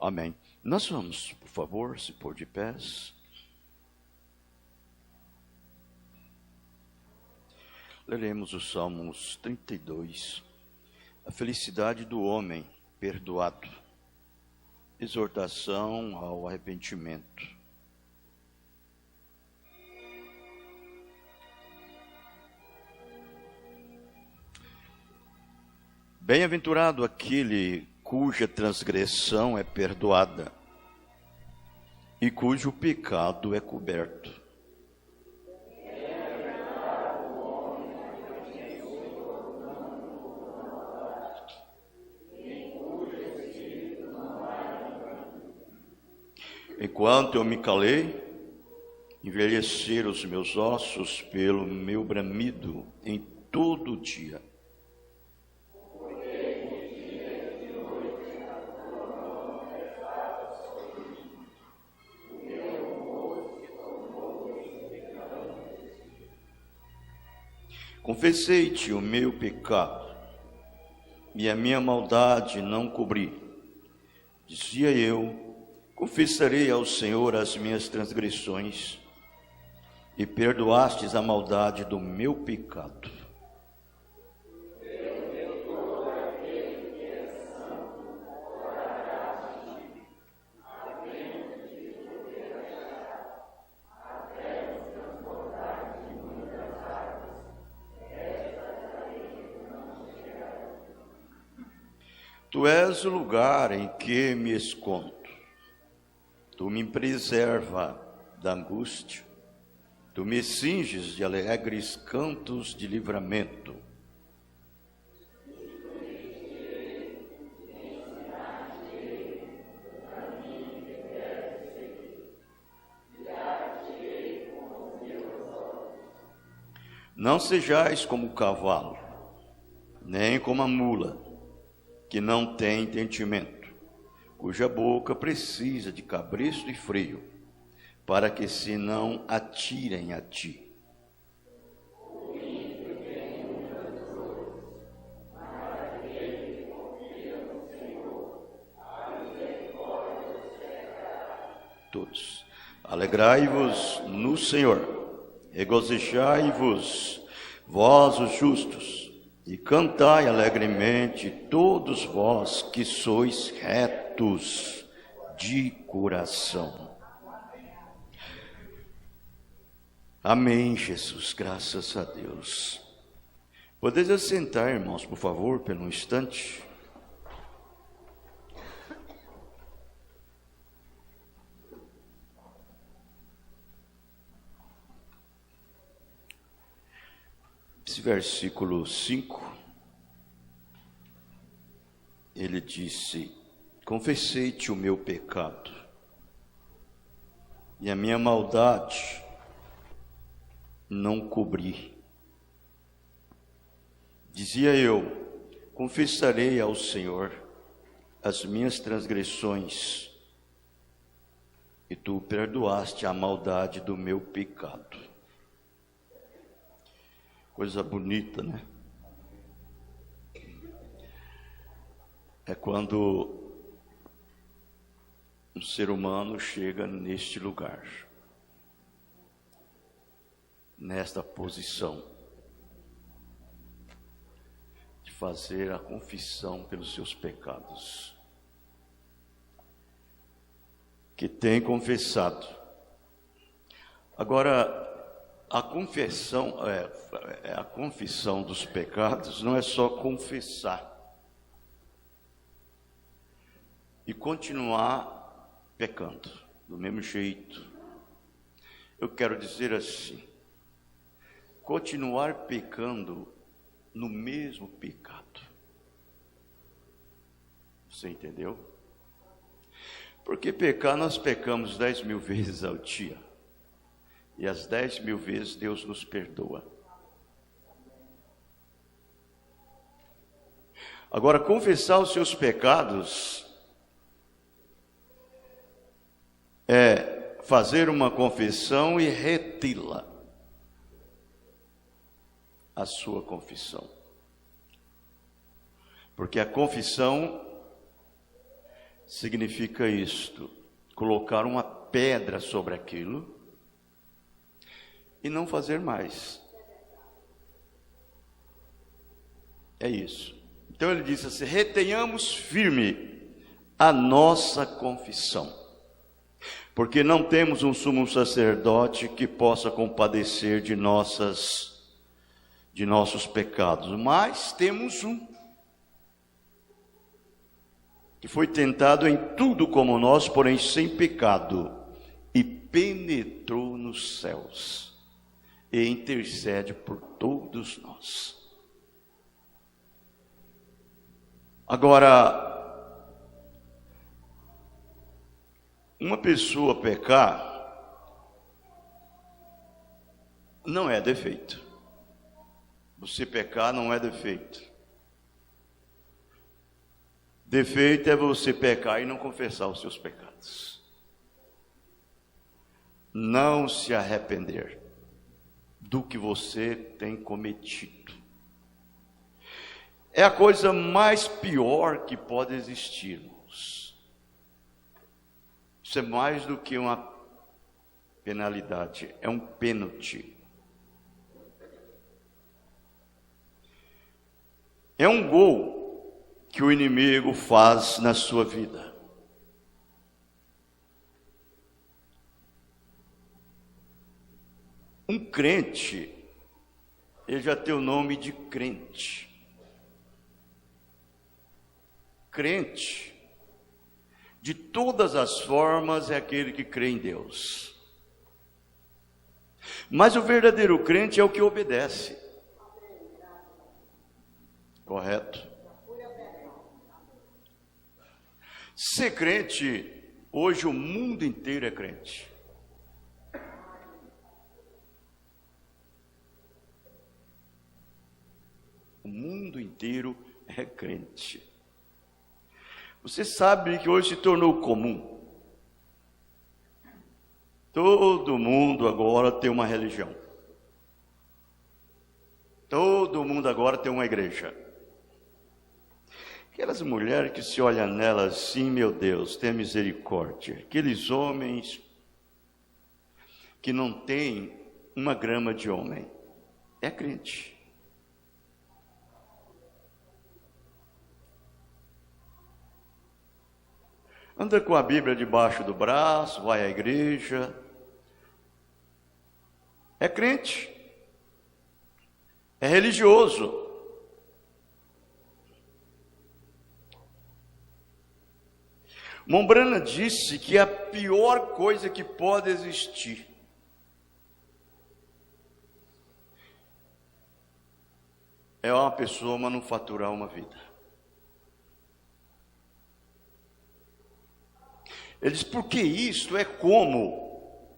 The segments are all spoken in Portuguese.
Amém. Nós vamos, por favor, se pôr de pés. Leremos os Salmos 32. A felicidade do homem perdoado. Exortação ao arrependimento. Bem-aventurado aquele cuja transgressão é perdoada e cujo pecado é coberto. Enquanto eu me calei, envelheceram os meus ossos pelo meu bramido em todo o dia. Confessei-te o meu pecado, e a minha maldade não cobri. Dizia eu: confessarei ao Senhor as minhas transgressões, e perdoastes a maldade do meu pecado. Tu és o lugar em que me escondo. Tu me preserva da angústia. Tu me cinges de alegres cantos de livramento. Não sejais como o cavalo, nem como a mula, que não tem entendimento, cuja boca precisa de cabresto e freio, para que se não atirem a ti. Todos. Alegrai-vos no Senhor, regozijai-vos, vós os justos, e cantai alegremente todos vós que sois retos de coração. Amém, Jesus, graças a Deus. Podeis assentar, irmãos, por favor, pelo instante. Esse versículo 5, ele disse: confessei-te o meu pecado, e a minha maldade não cobri. Dizia eu: confessarei ao Senhor as minhas transgressões, e tu perdoaste a maldade do meu pecado. Coisa bonita, né? É quando um ser humano chega neste lugar, nesta posição, de fazer a confissão pelos seus pecados, que tem confessado. Agora, a confissão dos pecados não é só confessar e continuar pecando do mesmo jeito. Eu quero dizer assim: continuar pecando no mesmo pecado. Você entendeu? Porque pecar, nós pecamos 10.000 vezes ao dia. E as 10.000 vezes Deus nos perdoa. Agora, confessar os seus pecados é fazer uma confissão e retê-la. A sua confissão. Porque a confissão significa isto: colocar uma pedra sobre aquilo e não fazer mais. É isso. Então ele disse assim: retenhamos firme a nossa confissão, porque não temos um sumo sacerdote que possa compadecer de nossos pecados, mas temos um que foi tentado em tudo como nós, porém sem pecado, e penetrou nos céus, e intercede por todos nós. Agora, uma pessoa pecar não é defeito. Você pecar não é defeito. Defeito é você pecar e não confessar os seus pecados. Não se arrepender do que você tem cometido. É a coisa mais pior que pode existir, irmãos. Isso é mais do que uma penalidade, é um pênalti. É um gol que o inimigo faz na sua vida. Um crente, ele já tem o nome de crente. Crente, de todas as formas, é aquele que crê em Deus. Mas o verdadeiro crente é o que obedece. Correto? Ser crente, hoje o mundo inteiro é crente. O mundo inteiro é crente. Você sabe que hoje se tornou comum. Todo mundo agora tem uma religião. Todo mundo agora tem uma igreja. Aquelas mulheres que se olham nelas assim, meu Deus, tenha misericórdia. Aqueles homens que não têm uma grama de homem. É crente. Anda com a Bíblia debaixo do braço, vai à igreja. É crente. É religioso. Mombrana disse que a pior coisa que pode existir é uma pessoa manufaturar uma vida. Ele diz, porque isto é como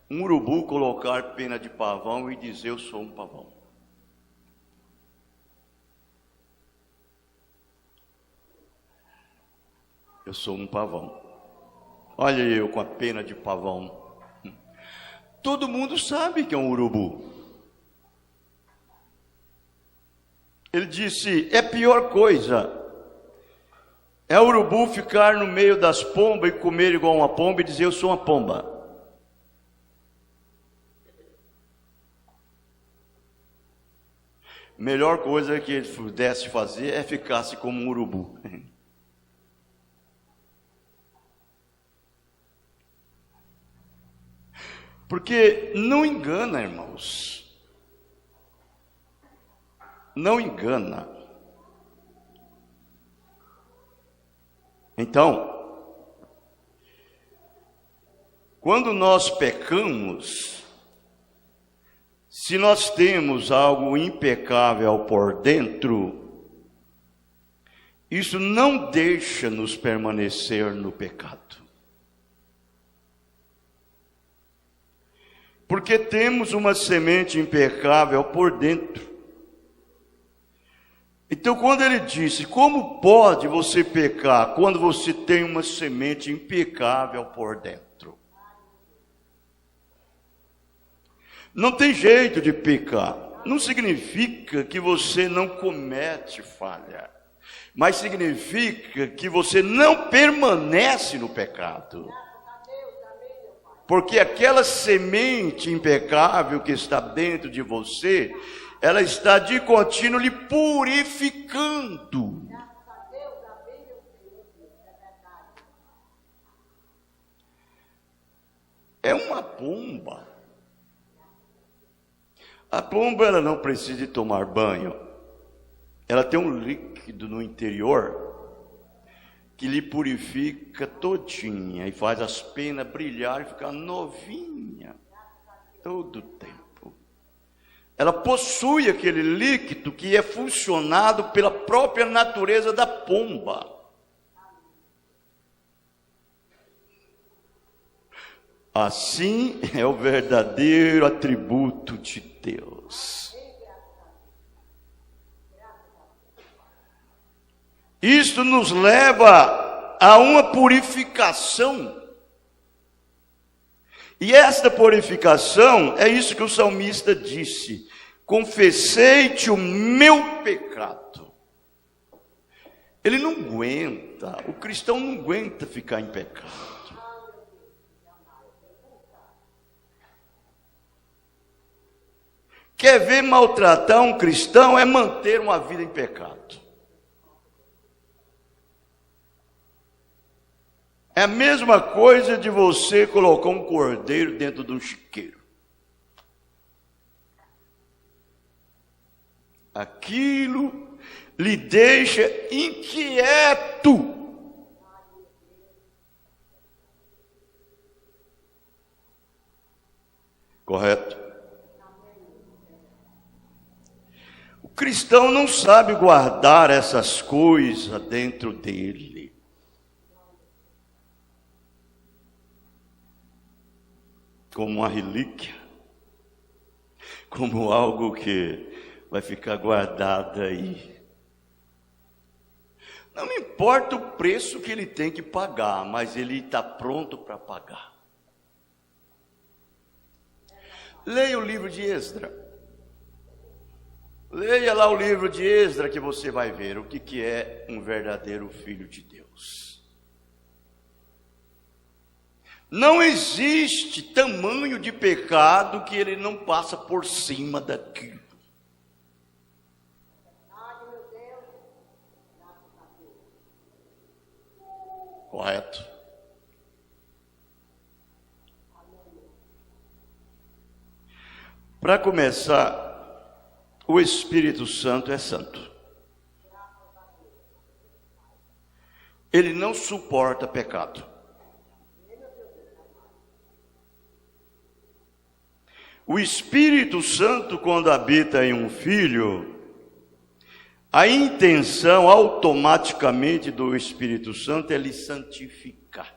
um urubu colocar pena de pavão e dizer, eu sou um pavão. Eu sou um pavão. Olha eu com a pena de pavão. Todo mundo sabe que é um urubu. Ele disse, é a pior coisa. É o urubu ficar no meio das pombas e comer igual uma pomba e dizer, eu sou uma pomba. Melhor coisa que ele pudesse fazer é ficar-se como um urubu. Porque não engana, irmãos. Não engana. Então, quando nós pecamos, se nós temos algo impecável por dentro, isso não deixa-nos permanecer no pecado. Porque temos uma semente impecável por dentro. Então, quando ele disse, como pode você pecar quando você tem uma semente impecável por dentro? Não tem jeito de pecar. Não significa que você não comete falha. mas significa que você não permanece no pecado. Porque aquela semente impecável que está dentro de você, ela está de contínuo lhe purificando. É uma pomba. A pomba, ela não precisa de tomar banho. Ela tem um líquido no interior que lhe purifica todinha e faz as penas brilhar e ficar novinha todo o tempo. Ela possui aquele líquido que é funcionado pela própria natureza da pomba. Assim é o verdadeiro atributo de Deus. Isto nos leva a uma purificação. E esta purificação é isso que o salmista disse: confessei-te o meu pecado. Ele não aguenta, o cristão não aguenta ficar em pecado. Quer ver maltratar um cristão é manter uma vida em pecado. É a mesma coisa de você colocar um cordeiro dentro de um chiqueiro. Aquilo lhe deixa inquieto. Correto? O cristão não sabe guardar essas coisas dentro dele. Como uma relíquia, como algo que vai ficar guardado aí. Não me importa o preço que ele tem que pagar, mas ele está pronto para pagar. Leia o livro de Esdra. Leia lá o livro de Esdra que você vai ver o que é um verdadeiro filho de Deus. Não existe tamanho de pecado que ele não passa por cima daquilo. Correto? Para começar, o Espírito Santo é santo. Ele não suporta pecado. O Espírito Santo, quando habita em um filho, a intenção automaticamente do Espírito Santo é lhe santificar.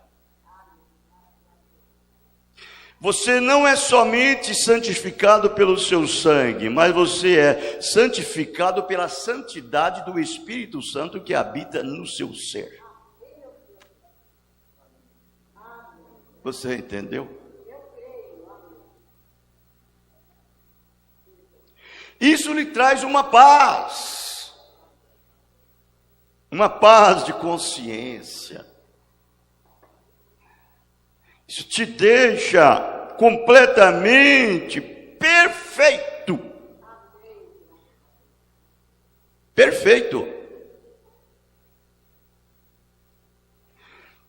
Você não é somente santificado pelo seu sangue, mas você é santificado pela santidade do Espírito Santo que habita no seu ser. Você entendeu? Isso lhe traz uma paz de consciência. Isso te deixa completamente perfeito. Perfeito.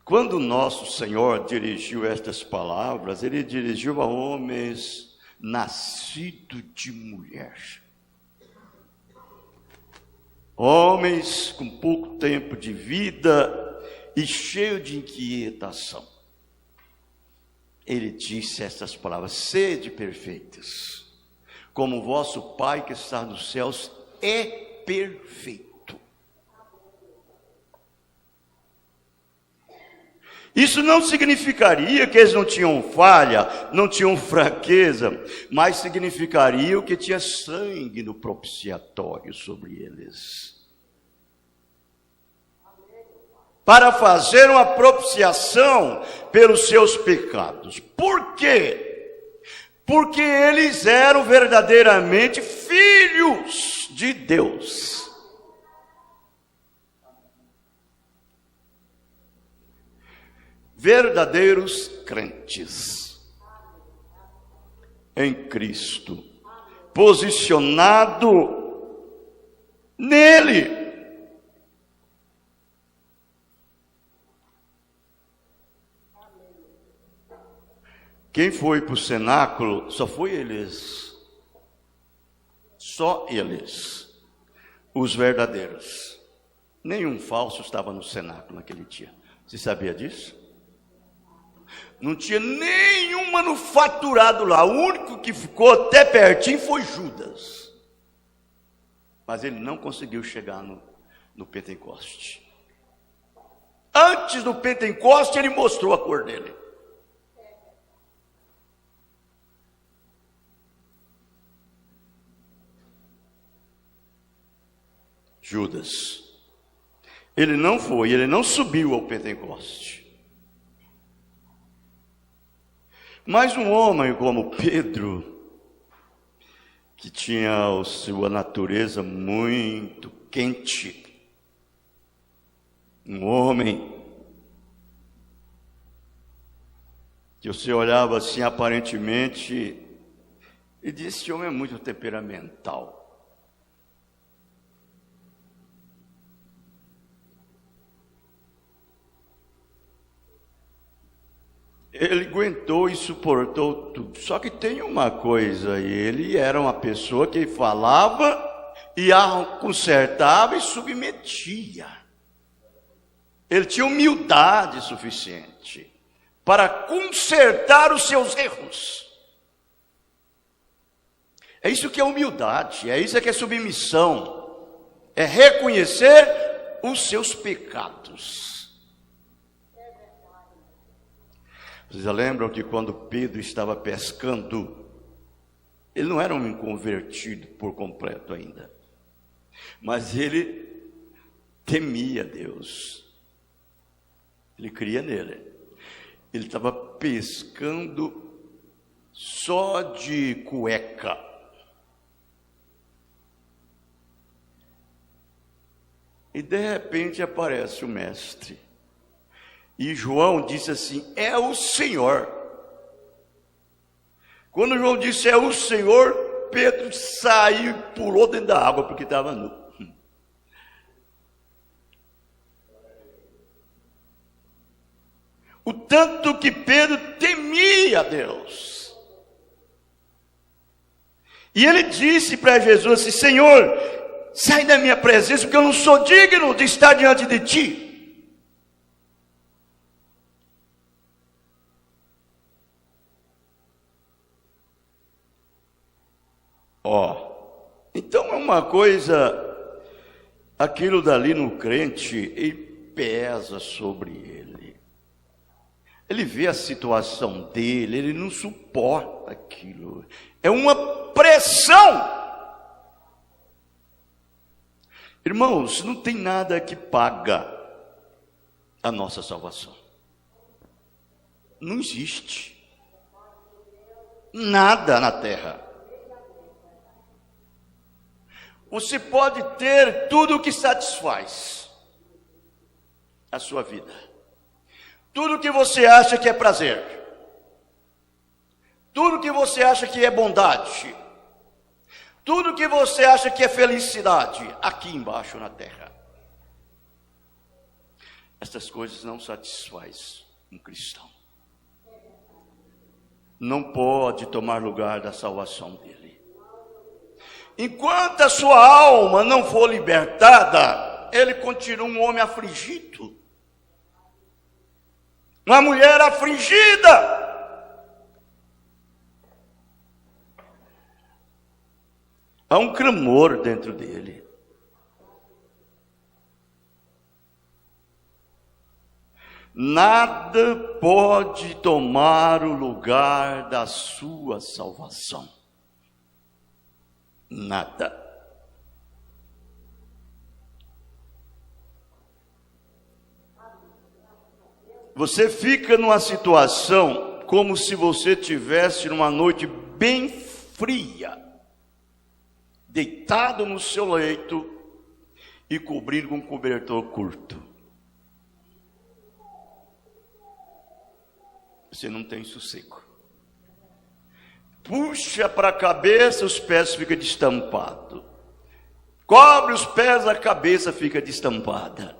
Quando o nosso Senhor dirigiu estas palavras, ele dirigiu a homens nascidos de mulher. Homens com pouco tempo de vida e cheio de inquietação. Ele disse estas palavras: sede perfeitas, como o vosso Pai que está nos céus é perfeito. Isso não significaria que eles não tinham falha, não tinham fraqueza, mas significaria que tinha sangue no propiciatório sobre eles. Para fazer uma propiciação pelos seus pecados. Por quê? Porque eles eram verdadeiramente filhos de Deus. verdadeiros crentes em Cristo, posicionado nele. Quem foi para o cenáculo só foi eles. Só eles. Os verdadeiros. Nenhum falso estava no cenáculo naquele dia. Você sabia disso? Não tinha nenhum manufaturado lá. O único que ficou até pertinho foi Judas. Mas ele não conseguiu chegar no Pentecoste. Antes do Pentecoste, ele mostrou a cor dele. Judas. Ele não foi, ele não subiu ao Pentecoste. Mas um homem como Pedro, que tinha a sua natureza muito quente, um homem que você olhava assim aparentemente e disse: esse homem é muito temperamental. Ele aguentou e suportou tudo. Só que tem uma coisa, ele era uma pessoa que falava e consertava e submetia. Ele tinha humildade suficiente para consertar os seus erros. É isso que é humildade, é isso que é submissão. É reconhecer os seus pecados. Vocês já lembram que quando Pedro estava pescando, ele não era um convertido por completo ainda, mas ele temia Deus, ele cria nele. Ele estava pescando só de cueca, e de repente aparece o mestre. E João disse assim: é o Senhor. Quando João disse é o Senhor, Pedro saiu e pulou dentro da água porque estava nu. O tanto que Pedro temia Deus. E ele disse para Jesus assim: Senhor, sai da minha presença, porque eu não sou digno de estar diante de ti. Então é uma coisa, aquilo dali no crente, e pesa sobre ele. Ele vê a situação dele, ele não suporta aquilo. É uma pressão. Irmãos, não tem nada que paga a nossa salvação. Não existe nada na terra. Você pode ter tudo o que satisfaz a sua vida, tudo que você acha que é prazer, tudo que você acha que é bondade, tudo que você acha que é felicidade, aqui embaixo na terra. Essas coisas não satisfazem um cristão. Não pode tomar lugar da salvação dele. Enquanto a sua alma não for libertada, ele continua um homem afligido, uma mulher afligida. Há um clamor dentro dele. Nada pode tomar o lugar da sua salvação. Nada. Você fica numa situação como se você tivesse numa noite bem fria, deitado no seu leito e cobrindo com um cobertor curto. você não tem sossego. Puxa para a cabeça, os pés ficam destampados. Cobre os pés, a cabeça fica destampada.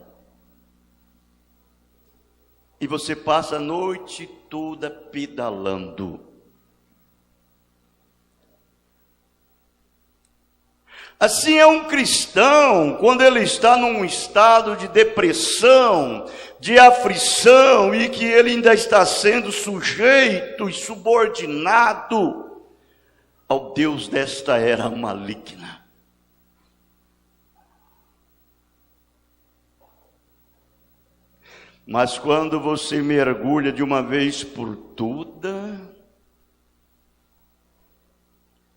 E você passa a noite toda pedalando. Assim é um cristão, quando ele está num estado de depressão, de aflição, e que ele ainda está sendo sujeito e subordinado ao Deus desta era maligna. Mas quando você mergulha de uma vez por toda,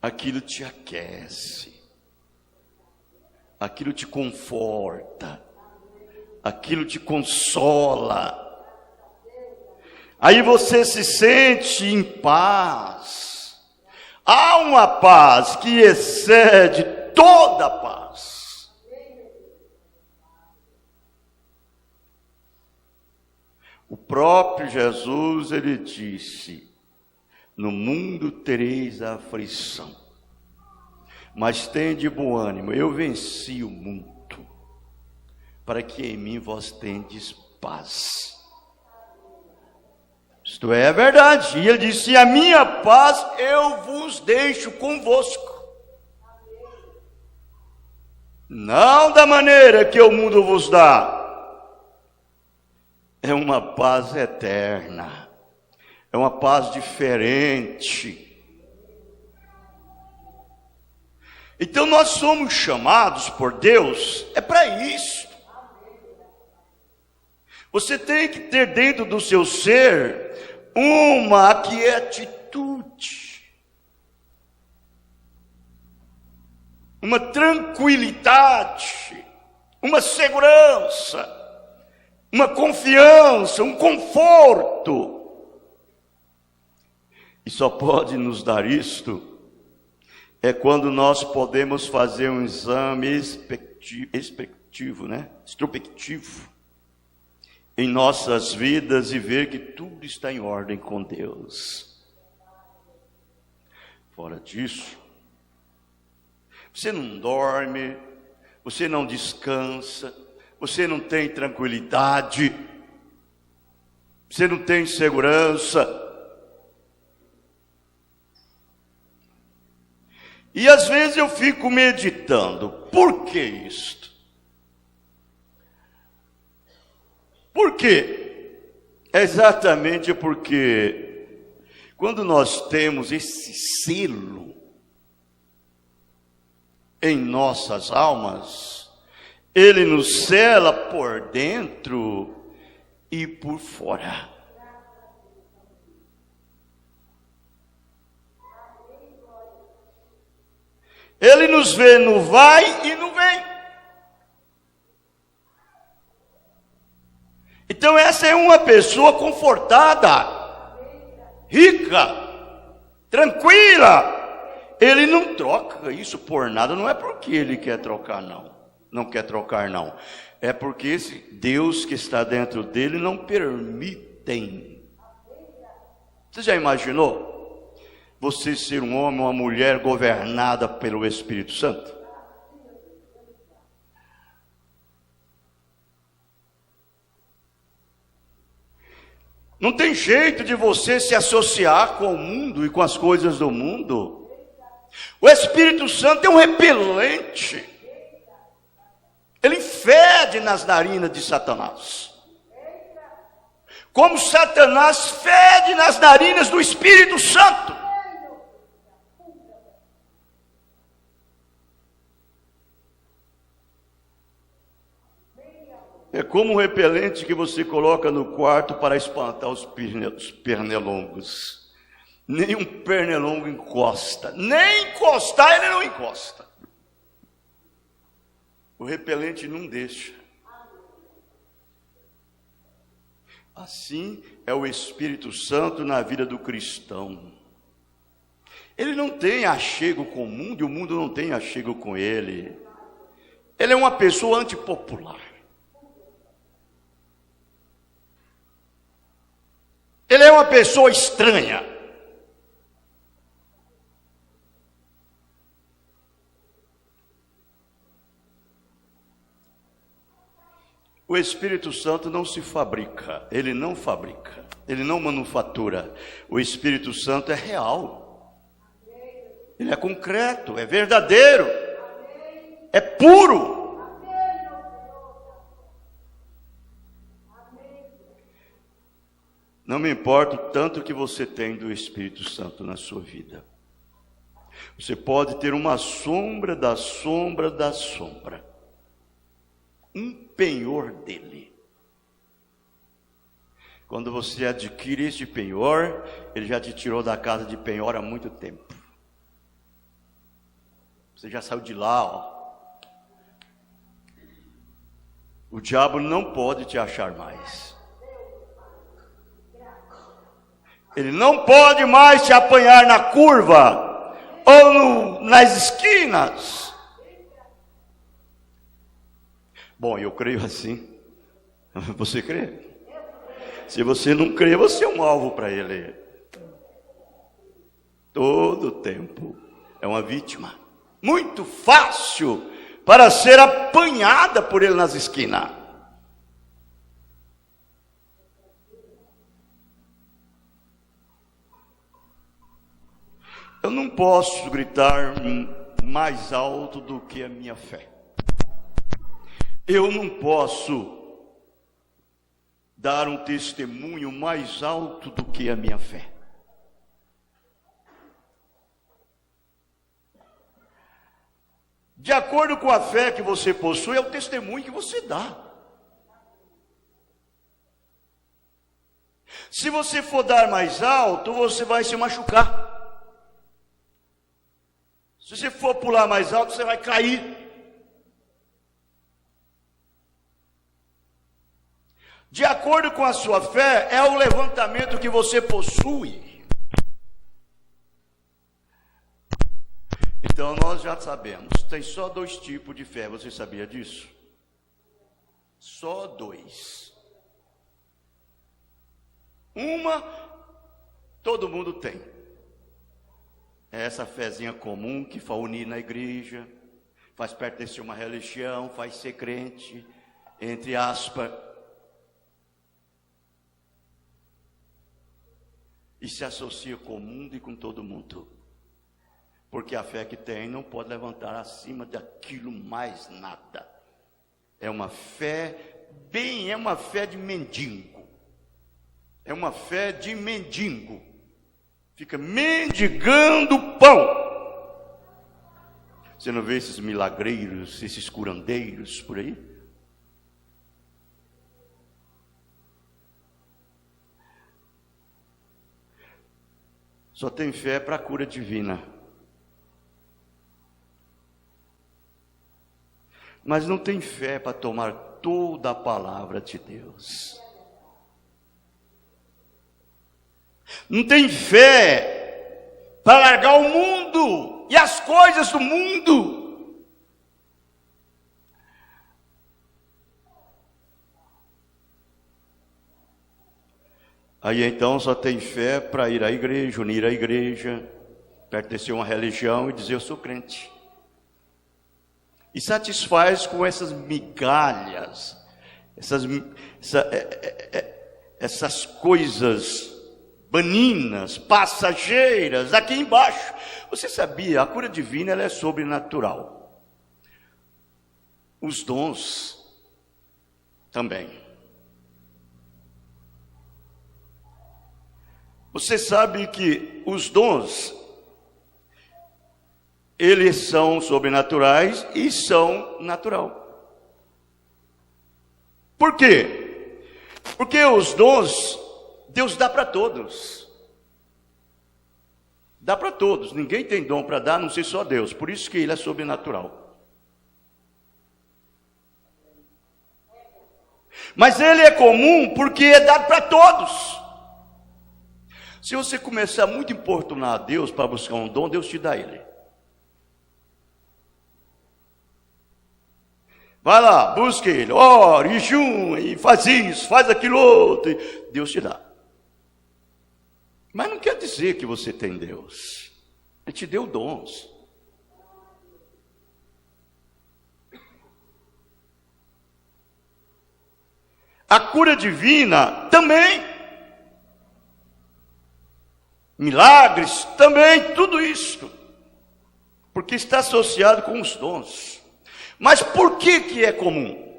aquilo te aquece. Aquilo te conforta, aquilo te consola. Aí você se sente em paz. Há uma paz que excede toda a paz. O próprio Jesus, ele disse: no mundo tereis a aflição. Mas tende bom ânimo, eu venci o mundo, para que em mim vós tendes paz. Isto é verdade. E ele disse: a minha paz eu vos deixo convosco. Não da maneira que o mundo vos dá. É uma paz eterna. É uma paz diferente. Então nós somos chamados por Deus, é para isso. Você tem que ter dentro do seu ser uma quietude, uma tranquilidade, uma segurança, uma confiança, um conforto. E só pode nos dar isto é quando nós podemos fazer um exame introspectivo em nossas vidas e ver que tudo está em ordem com Deus. Fora disso, você não dorme, você não descansa, você não tem tranquilidade, você não tem segurança. E às vezes eu fico meditando, por que isto? Por quê? Exatamente porque quando nós temos esse selo em nossas almas, ele nos sela por dentro e por fora. Ele nos vê no vai e no vem. Então essa é uma pessoa confortada, rica, tranquila. Ele não troca isso por nada, não é porque ele quer trocar não quer trocar não. É porque esse Deus que está dentro dele não permitem. Você já imaginou? Você ser um homem ou uma mulher governada pelo Espírito Santo? Não tem jeito de você se associar com o mundo e com as coisas do mundo. O Espírito Santo é um repelente. Ele fede nas narinas de Satanás. Como Satanás fede nas narinas do Espírito Santo. É como um repelente que você coloca no quarto para espantar os pernilongos. Nem um pernilongo encosta. Nem encostar ele não encosta. O repelente não deixa. Assim é o Espírito Santo na vida do cristão. Ele não tem achego com o mundo e o mundo não tem achego com ele. Ele é uma pessoa antipopular. Ele é uma uma pessoa estranha. O Espírito Santo não se fabrica, ele não fabrica, ele não manufatura. O Espírito Santo é real, ele é concreto, é verdadeiro, é puro. Não me importa o tanto que você tem do Espírito Santo na sua vida. Você pode ter uma sombra da sombra da sombra. Um penhor dele. Quando você adquire esse penhor, ele já te tirou da casa de penhor há muito tempo. Você já saiu de lá, ó. O diabo não pode te achar mais. Ele não pode mais te apanhar na curva ou nas esquinas. Bom, eu creio assim. Você crê? Se você não crê, você é um alvo para ele. Todo tempo é uma vítima. Muito fácil para ser apanhada por ele nas esquinas. Eu não posso gritar mais alto do que a minha fé. Eu não posso dar um testemunho mais alto do que a minha fé. De acordo com a fé que você possui, é o testemunho que você dá. Se você for dar mais alto, você vai se machucar. Se você for pular mais alto, você vai cair. De acordo com a sua fé, é o levantamento que você possui. Então nós já sabemos, tem só 2 tipos de fé, você sabia disso? Só 2. Uma, todo mundo tem. É essa fezinha comum que faz unir na igreja, faz pertencer a uma religião, faz ser crente, entre aspas. E se associa com o mundo e com todo mundo. Porque a fé que tem não pode levantar acima daquilo mais nada. É uma fé, é uma fé de mendigo. É uma fé de mendigo. Fica mendigando pão. Você não vê esses milagreiros, esses curandeiros por aí? Só tem fé para a cura divina. Mas não tem fé para tomar toda a palavra de Deus. Não tem fé para largar o mundo e as coisas do mundo. Aí então só tem fé para ir à igreja, unir a igreja, pertencer a uma religião e dizer eu sou crente. E satisfaz com essas migalhas, essas coisas baninas, passageiras, aqui embaixo. Você sabia, a cura divina ela é sobrenatural. Os dons também. Você sabe que os dons, eles são sobrenaturais e são natural. Por quê? Porque os dons, Deus dá para todos. Dá para todos. Ninguém tem dom para dar, a não ser só Deus. Por isso que ele é sobrenatural. Mas ele é comum porque é dado para todos. Se você começar muito a importunar a Deus para buscar um dom, Deus te dá ele. Vai lá, busque ele, ore, jejum, e faz isso, faz aquilo outro, Deus te dá. Mas não quer dizer que você tem Deus. Ele te deu dons. A cura divina também. Milagres também, tudo isso. Porque está associado com os dons. Mas por que é comum?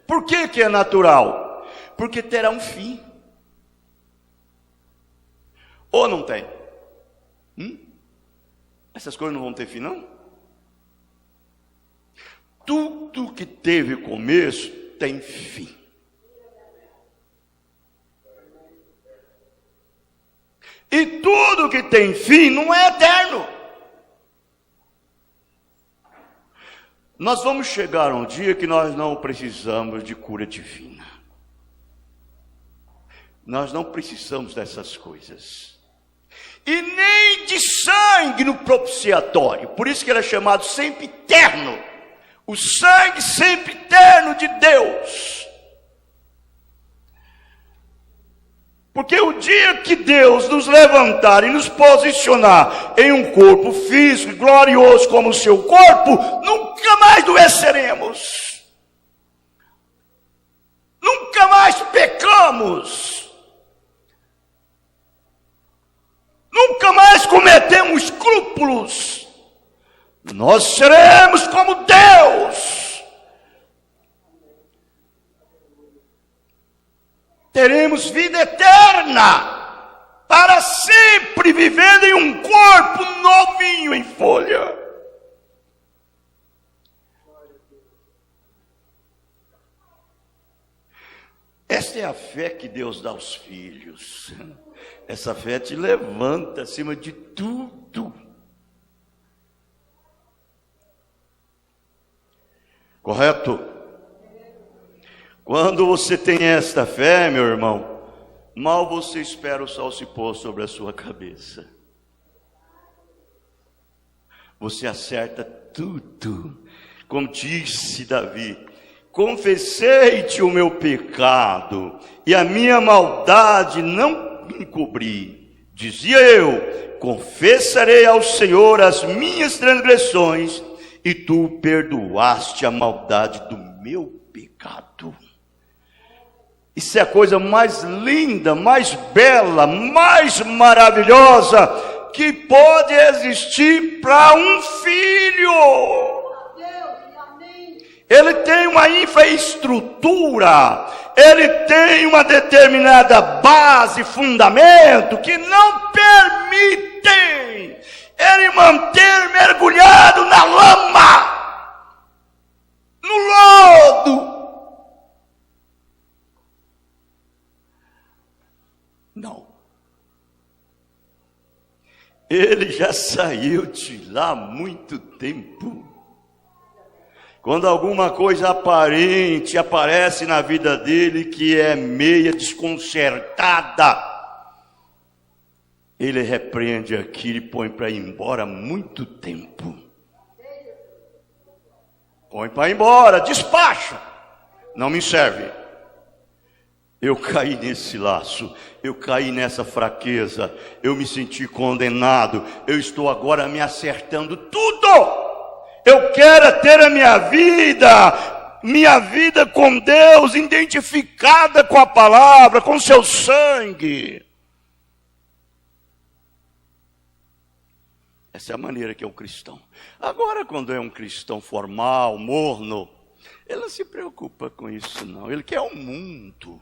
Por que é natural? Porque terá um fim. Ou não tem? Essas coisas não vão ter fim, não? Tudo que teve começo tem fim. E tudo que tem fim não é eterno. Nós vamos chegar um dia que nós não precisamos de cura divina. Nós não precisamos dessas coisas. E nem de sangue no propiciatório. Por isso que ele é chamado sempre eterno. O sangue sempre eterno de Deus. Porque o dia que Deus nos levantar e nos posicionar em um corpo físico e glorioso como o seu corpo, nunca mais adoeceremos. Nunca mais pecamos. Nunca mais cometemos escrúpulos. Nós seremos como Deus. Teremos vida eterna, para sempre vivendo em um corpo novinho em folha. Esta é a fé que Deus dá aos filhos. Essa fé te levanta acima de tudo. Correto? Quando você tem esta fé, meu irmão, mal você espera o sol se pôr sobre a sua cabeça. Você acerta tudo. Como disse Davi: confessei-te o meu pecado, e a minha maldade não me encobri. Dizia eu: confessarei ao Senhor as minhas transgressões, e tu perdoaste a maldade do meu pecado. Isso é a coisa mais linda, mais bela, mais maravilhosa que pode existir para um filho. Ele tem uma infraestrutura, ele tem uma determinada base, fundamento, que não permitem ele manter mergulhado na lama, no lodo. Não. Ele já saiu de lá há muito tempo. Quando alguma coisa aparente aparece na vida dele que é meia desconcertada, ele repreende aquilo e põe para ir embora há muito tempo. Põe para ir embora, despacha. Não me serve. Eu caí nesse laço, eu caí nessa fraqueza, eu me senti condenado, eu estou agora me acertando tudo. Eu quero ter a minha vida com Deus, identificada com a palavra, com seu sangue. Essa é a maneira que é um cristão. Agora, quando é um cristão formal, morno, ele não se preocupa com isso não, ele quer o mundo.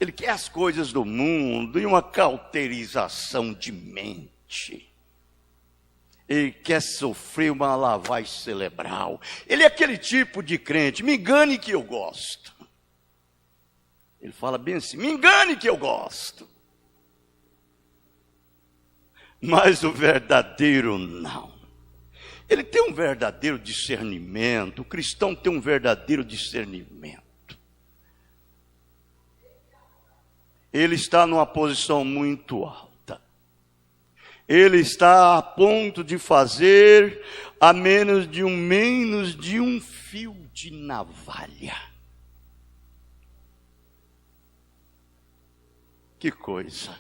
Ele quer as coisas do mundo e uma cauterização de mente. Ele quer sofrer uma lavagem cerebral. Ele é aquele tipo de crente, me engane que eu gosto. Ele fala bem assim, me engane que eu gosto. Mas o verdadeiro não. Ele tem um verdadeiro discernimento, o cristão tem um verdadeiro discernimento. Ele está numa posição muito alta. Ele está a ponto de fazer a menos de um fio de navalha. Que coisa.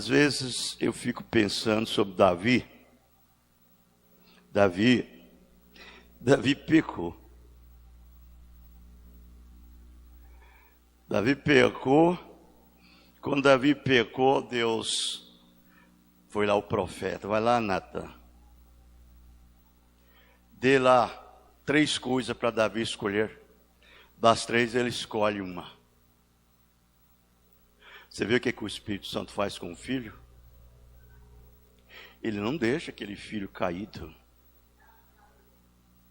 Às vezes eu fico pensando sobre Davi. Davi pecou. Davi pecou. Quando Davi pecou, Deus foi lá o profeta. Vai lá, Natan. Dê lá 3 coisas para Davi escolher. Das 3 ele escolhe uma. Você vê o que o Espírito Santo faz com o filho? Ele não deixa aquele filho caído.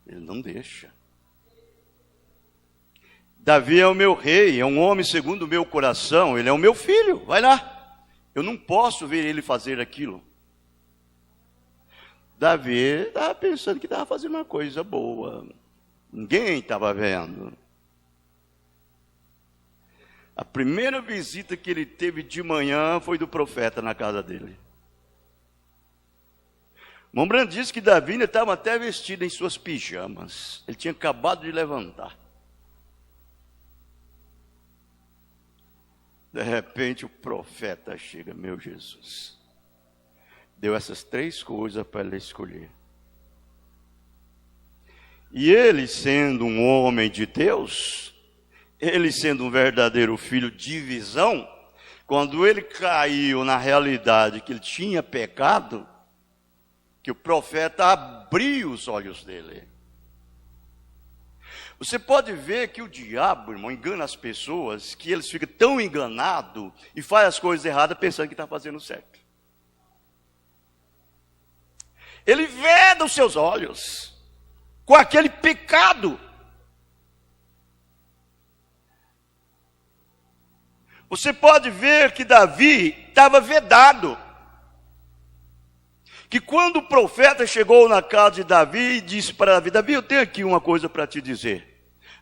Ele não deixa. Davi é o meu rei, é um homem segundo o meu coração, ele é o meu filho, vai lá. Eu não posso ver ele fazer aquilo. Davi estava pensando que estava fazendo uma coisa boa. Ninguém estava vendo. A primeira visita que ele teve de manhã foi do profeta na casa dele. Mombrand diz que Davi estava até vestido em suas pijamas. Ele tinha acabado de levantar. De repente o profeta chega, meu Jesus. Deu essas 3 coisas para ele escolher. E ele, sendo um homem de Deus, ele sendo um verdadeiro filho de visão, quando ele caiu na realidade que ele tinha pecado, que o profeta abriu os olhos dele. Você pode ver que o diabo, irmão, engana as pessoas, que eles ficam tão enganados e fazem as coisas erradas pensando que está fazendo certo. Ele veda os seus olhos com aquele pecado. Você pode ver que Davi estava vedado. Que quando o profeta chegou na casa de Davi e disse para Davi, Davi, eu tenho aqui uma coisa para te dizer.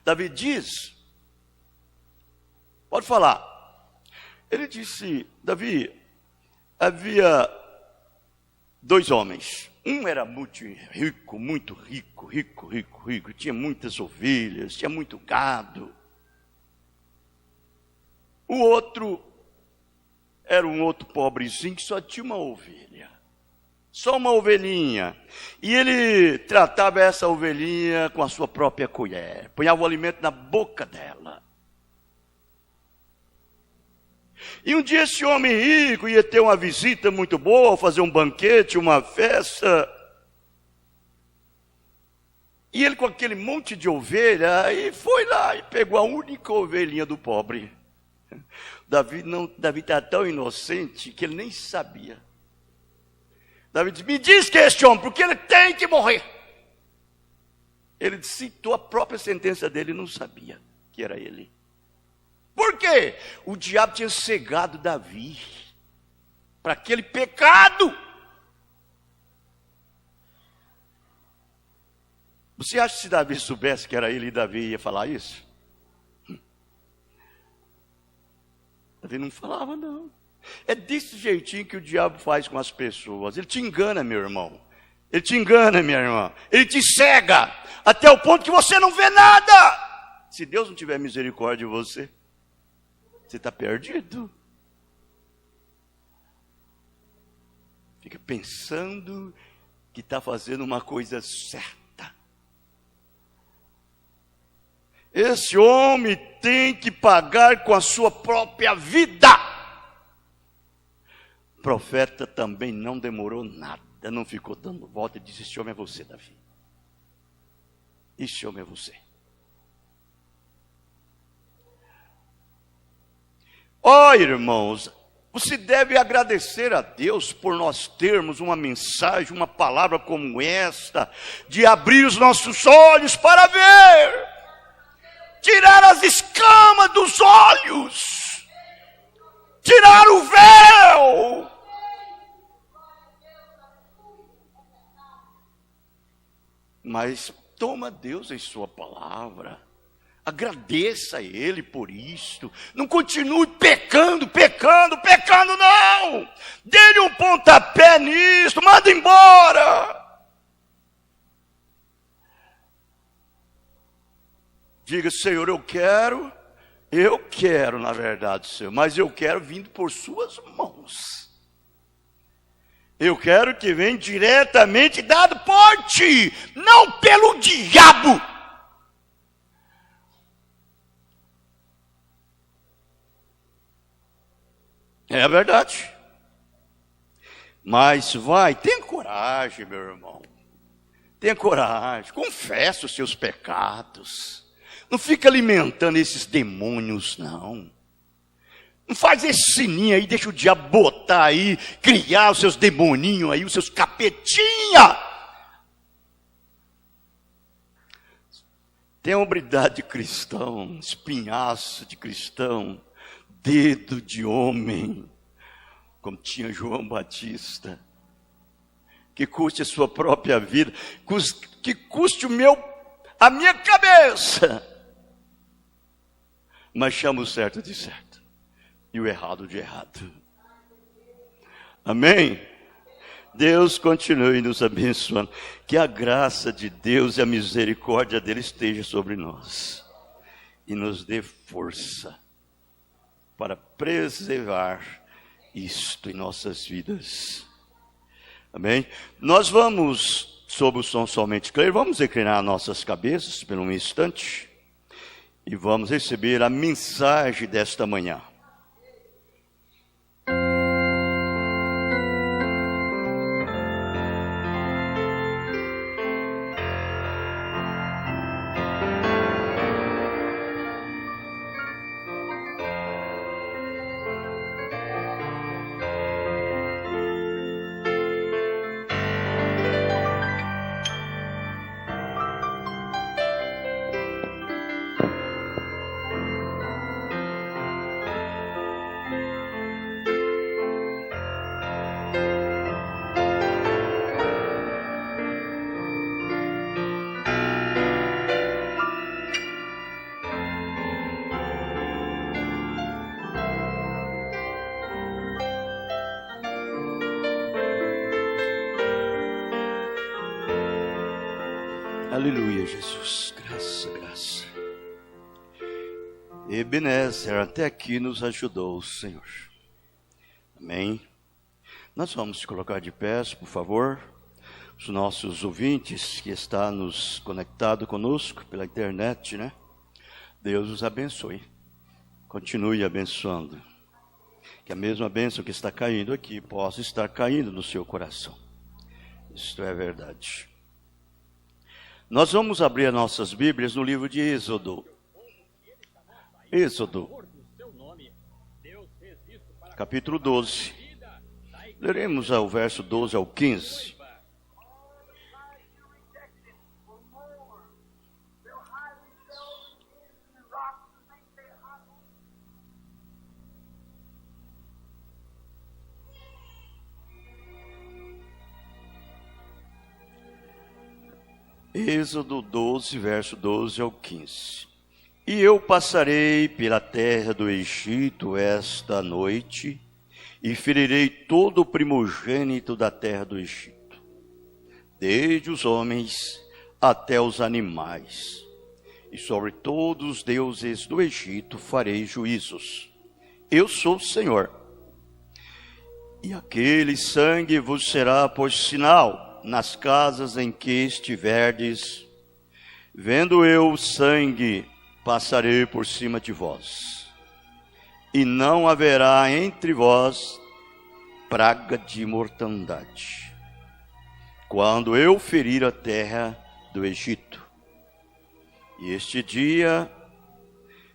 Davi diz, pode falar. Ele disse, Davi, havia 2 homens. Um era muito rico, tinha muitas ovelhas, tinha muito gado. O outro era um outro pobrezinho que só tinha uma ovelha. Só uma ovelhinha. E ele tratava essa ovelhinha com a sua própria colher. Punhava o alimento na boca dela. E um dia esse homem rico ia ter uma visita muito boa, fazer um banquete, uma festa. E ele com aquele monte de ovelha, e foi lá e pegou a única ovelhinha do pobre. Davi está tão inocente que ele nem sabia. Davi disse, me diz que é este homem, porque ele tem que morrer. Ele citou a própria sentença dele e não sabia que era ele. Por quê? O diabo tinha cegado Davi para aquele pecado. Você acha que se Davi soubesse que era ele, Davi ia falar isso? Davi não falava, não. É desse jeitinho que o diabo faz com as pessoas. Ele te engana, meu irmão. Ele te engana, minha irmã. Ele te cega até o ponto que você não vê nada. Se Deus não tiver misericórdia de você, você está perdido. Fica pensando que está fazendo uma coisa certa. Esse homem tem que pagar com a sua própria vida. O profeta também não demorou nada, não ficou dando volta e disse, esse homem é você, Davi. Esse homem é você. Ó, irmãos, você deve agradecer a Deus por nós termos uma mensagem, uma palavra como esta, de abrir os nossos olhos para ver, tirar as escamas dos olhos, tirar o véu. Mas toma Deus em sua palavra. Agradeça a Ele por isto. Não continue pecando, não. Dê-lhe um pontapé nisto, manda embora. Diga, Senhor, eu quero na verdade, Senhor, mas eu quero vindo por suas mãos. Eu quero que venha diretamente dado por ti, não pelo diabo. É verdade. Mas vai, tenha coragem, meu irmão. Tenha coragem, confessa os seus pecados. Não fica alimentando esses demônios, não. Não faz esse sininho aí, deixa o diabo botar aí, criar os seus demoninhos aí, os seus capetinha. Tem hombridade de cristão, espinhaço de cristão, dedo de homem, como tinha João Batista, que custe a sua própria vida, que custe a minha cabeça, mas chama o certo de certo e o errado de errado. Amém? Deus continue nos abençoando, que a graça de Deus e a misericórdia dele esteja sobre nós e nos dê força para preservar isto em nossas vidas. Amém? Nós vamos, sob o som somente crer, vamos reclinar nossas cabeças por um instante e vamos receber a mensagem desta manhã. Aleluia, Jesus, graça, graça. Ebenezer, até aqui nos ajudou o Senhor. Amém. Nós vamos colocar de pé, por favor, os nossos ouvintes que estão nos conectados conosco pela internet, né? Deus os abençoe. Continue abençoando. Que a mesma bênção que está caindo aqui possa estar caindo no seu coração. Isto é verdade. Nós vamos abrir as nossas Bíblias no livro de Êxodo. Êxodo, capítulo 12. Leremos o verso 12 ao 15. Êxodo 12, verso 12 ao 15. E eu passarei pela terra do Egito esta noite, e ferirei todo o primogênito da terra do Egito, desde os homens até os animais, e sobre todos os deuses do Egito farei juízos. Eu sou o Senhor. E aquele sangue vos será por sinal nas casas em que estiverdes. Vendo eu o sangue, passarei por cima de vós, e não haverá entre vós praga de mortandade, quando eu ferir a terra do Egito. E este dia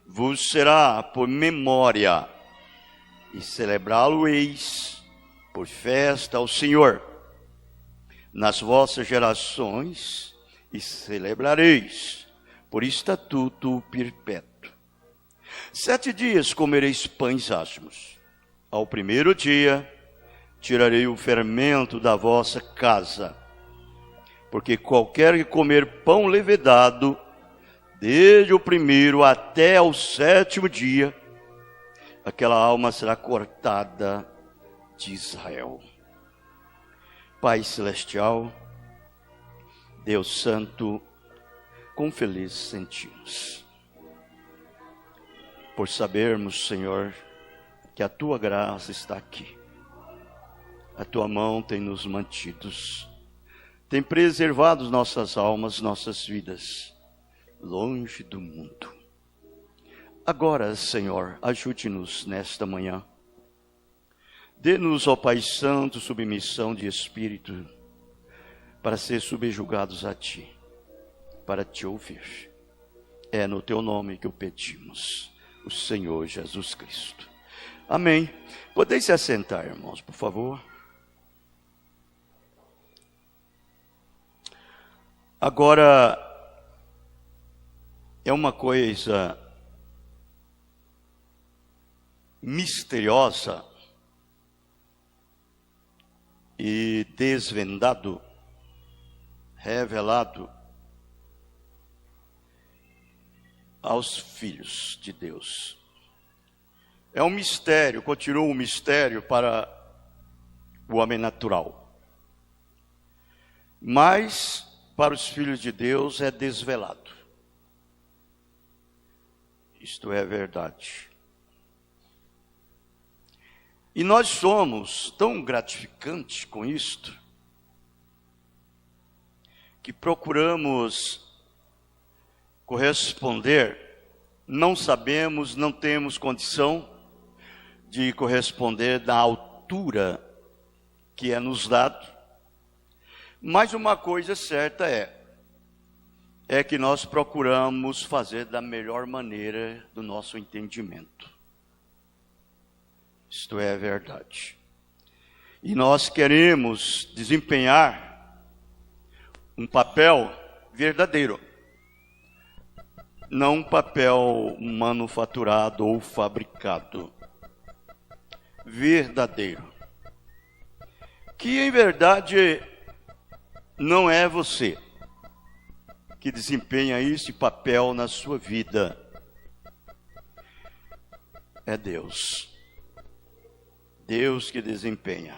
vos será por memória, e celebrá-lo-eis por festa ao Senhor nas vossas gerações, e celebrareis por estatuto perpétuo. 7 dias comereis pães asmos. Ao primeiro dia tirarei o fermento da vossa casa, porque qualquer que comer pão levedado, desde o primeiro até o 7º dia, aquela alma será cortada de Israel. Pai Celestial, Deus Santo, quão feliz sentimos por sabermos, Senhor, que a Tua graça está aqui. A tua mão tem nos mantidos, tem preservado nossas almas, nossas vidas, longe do mundo. Agora, Senhor, ajude-nos nesta manhã. Dê-nos, ó Pai Santo, submissão de espírito, para ser subjugados a Ti, para Te ouvir. É no Teu nome que o pedimos, o Senhor Jesus Cristo. Amém. Podeis se assentar, irmãos, por favor. Agora, é uma coisa misteriosa e desvendado, revelado aos filhos de Deus. É um mistério, continua um mistério para o homem natural. Mas para os filhos de Deus é desvelado. Isto é verdade. E nós somos tão gratificantes com isto, que procuramos corresponder, não sabemos, não temos condição de corresponder da altura que é nos dado. Mas uma coisa certa é que nós procuramos fazer da melhor maneira do nosso entendimento. Isto é verdade. E nós queremos desempenhar um papel verdadeiro, não um papel manufaturado ou fabricado. Verdadeiro. Que em verdade não é você que desempenha esse papel na sua vida. É Deus. Deus que desempenha.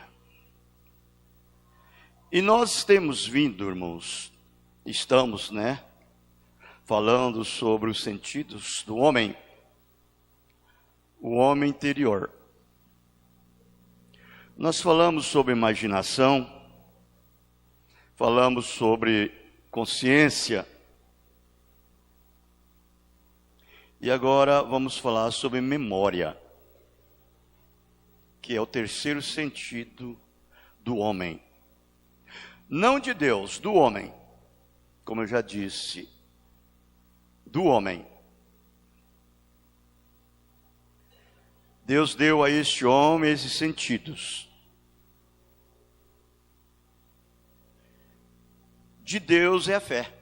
E nós temos vindo, irmãos, estamos, falando sobre os sentidos do homem, o homem interior. Nós falamos sobre imaginação, falamos sobre consciência, e agora vamos falar sobre memória, que é o terceiro sentido do homem. Não de Deus, do homem, como eu já disse, do homem. Deus deu a este homem esses sentidos. De Deus é a fé.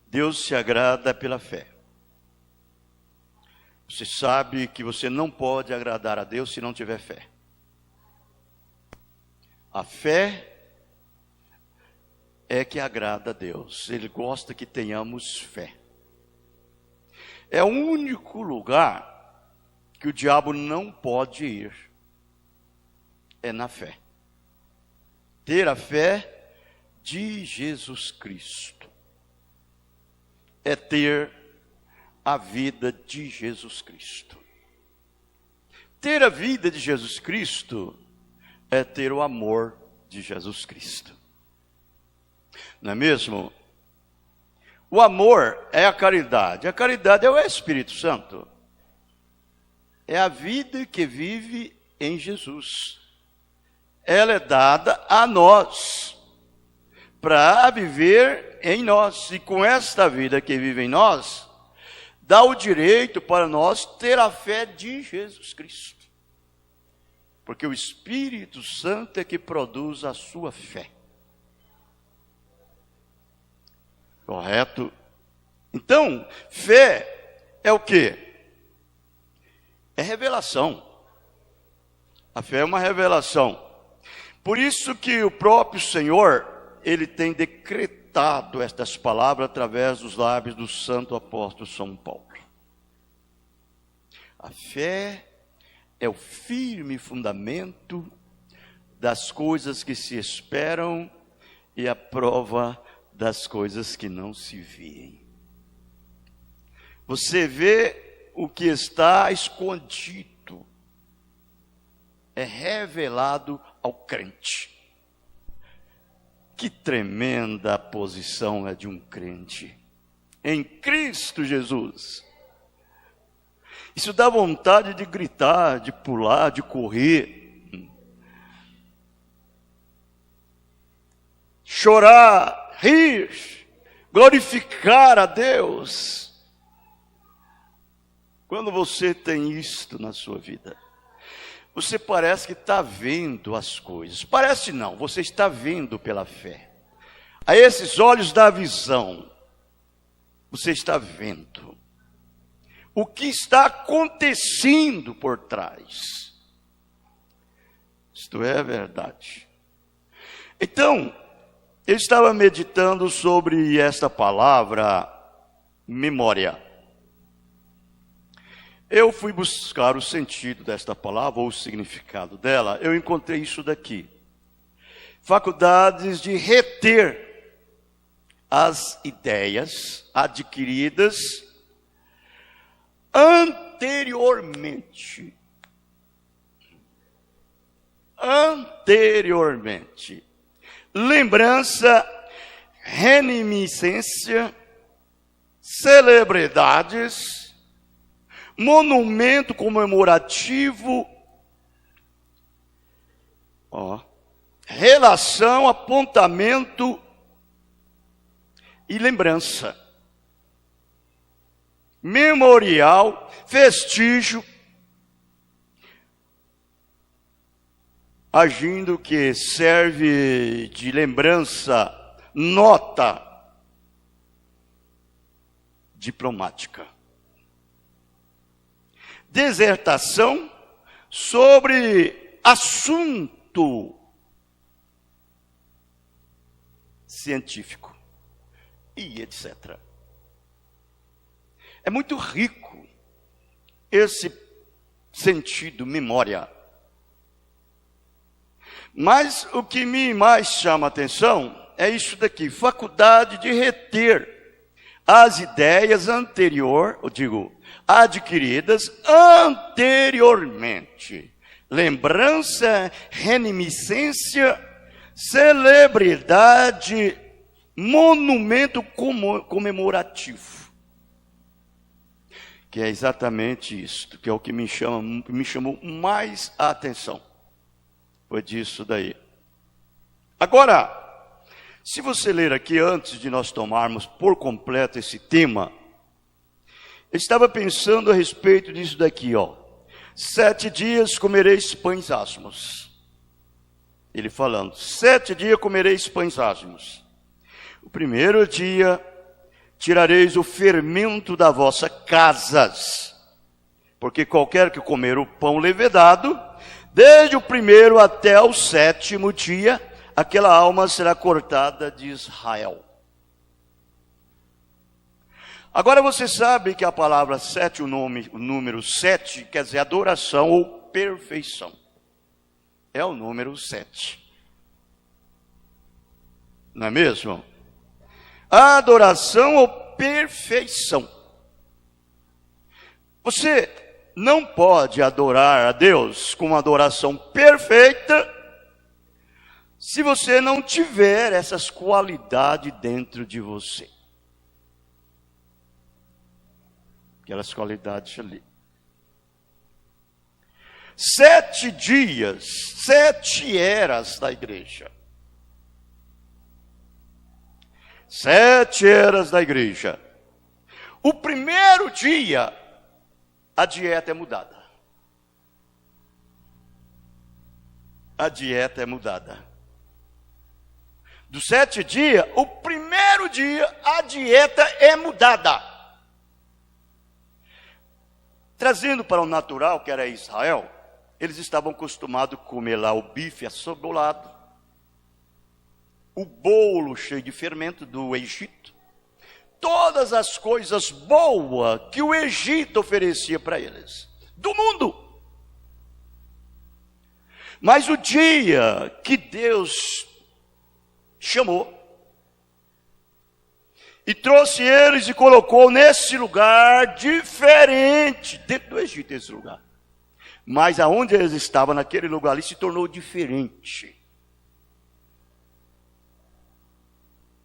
Deus se agrada pela fé. Você sabe que você não pode agradar a Deus se não tiver fé. A fé é que agrada a Deus. Ele gosta que tenhamos fé. É o único lugar que o diabo não pode ir. É na fé. Ter a fé de Jesus Cristo é ter a vida de Jesus Cristo. Ter a vida de Jesus Cristo é ter o amor de Jesus Cristo. Não é mesmo? O amor é a caridade é o Espírito Santo. É a vida que vive em Jesus. Ela é dada a nós, para viver em nós. E com esta vida que vive em nós, dá o direito para nós ter a fé de Jesus Cristo. Porque o Espírito Santo é que produz a sua fé. Correto? Então, fé é o quê? É revelação. A fé é uma revelação. Por isso que o próprio Senhor, Ele tem decretado estas palavras através dos lábios do santo apóstolo São Paulo. A fé é o firme fundamento das coisas que se esperam e a prova das coisas que não se veem. Você vê o que está escondido. é revelado ao crente. Que tremenda posição é de um crente em Cristo Jesus. Isso dá vontade de gritar, de pular, de correr, chorar, rir, glorificar a Deus. Quando você tem isto na sua vida, você parece que está vendo as coisas. Parece não, você está vendo pela fé. A esses olhos da visão, você está vendo o que está acontecendo por trás. Isto é verdade. Então, eu estava meditando sobre esta palavra, memória. Eu fui buscar o sentido desta palavra, ou o significado dela. Eu encontrei isso daqui. Faculdades de reter as ideias adquiridas anteriormente. Lembrança, reminiscência, celebridades, monumento comemorativo, relação, apontamento e lembrança, memorial, vestígio, agindo que serve de lembrança, nota diplomática. Dissertação sobre assunto científico e etc. É muito rico esse sentido, memória. Mas o que me mais chama a atenção é isso daqui, faculdade de reter as ideias adquiridas anteriormente. Lembrança, reminiscência, celebridade, monumento comemorativo. Que é exatamente isso, que é o que me chamou mais a atenção. Foi disso daí. Agora, se você ler aqui, antes de nós tomarmos por completo esse tema, eu estava pensando a respeito disso daqui, 7 dias comereis pães asmos. Ele falando, 7 dias comereis pães asmos. O primeiro dia tirareis o fermento da vossa casas, porque qualquer que comer o pão levedado, desde o primeiro até o 7º dia, aquela alma será cortada de Israel. Agora você sabe que a palavra 7, o número 7, quer dizer adoração ou perfeição. É o número 7. Não é mesmo? Adoração ou perfeição. Você não pode adorar a Deus com uma adoração perfeita se você não tiver essas qualidades dentro de você. Aquelas qualidades ali. 7 dias, 7 eras da igreja. 7 eras da igreja. O primeiro dia, a dieta é mudada. A dieta é mudada. Dos 7 dias, o primeiro dia, a dieta é mudada. Trazendo para o natural, que era Israel, eles estavam acostumados a comer lá o bife assobolado, o bolo cheio de fermento do Egito, todas as coisas boas que o Egito oferecia para eles, do mundo. Mas o dia que Deus chamou e trouxe eles e colocou nesse lugar diferente, dentro do Egito, esse lugar, Mas aonde eles estavam, naquele lugar ali, se tornou diferente.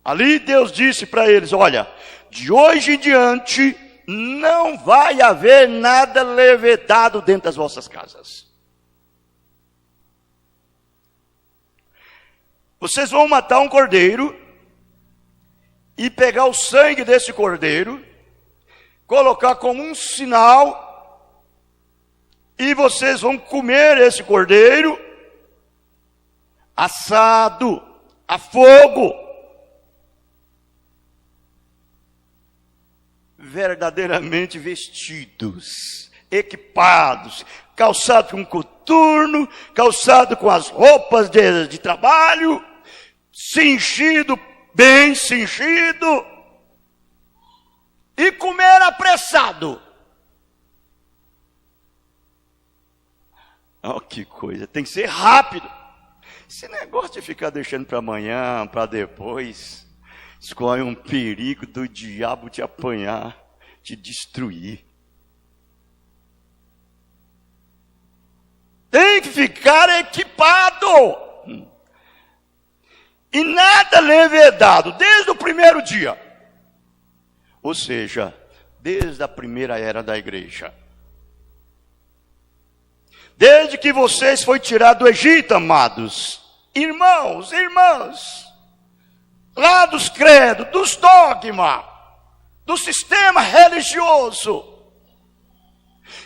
Ali Deus disse para eles: olha, de hoje em diante, não vai haver nada levedado dentro das vossas casas. Vocês vão matar um cordeiro, e pegar o sangue desse cordeiro, colocar como um sinal, e vocês vão comer esse cordeiro, assado, a fogo, verdadeiramente vestidos, equipados, calçados com coturno, calçado com as roupas de trabalho, cingido, bem cingido, e comer apressado. Oh, que coisa, tem que ser rápido. Esse negócio de ficar deixando para amanhã, para depois, escolhe um perigo do diabo te apanhar, te destruir. Tem que ficar equipado. E nada levedado, desde o primeiro dia. Ou seja, desde a primeira era da igreja. Desde que vocês foram tirados do Egito, amados. Irmãos, irmãs. Lá dos credos, dos dogmas, do sistema religioso.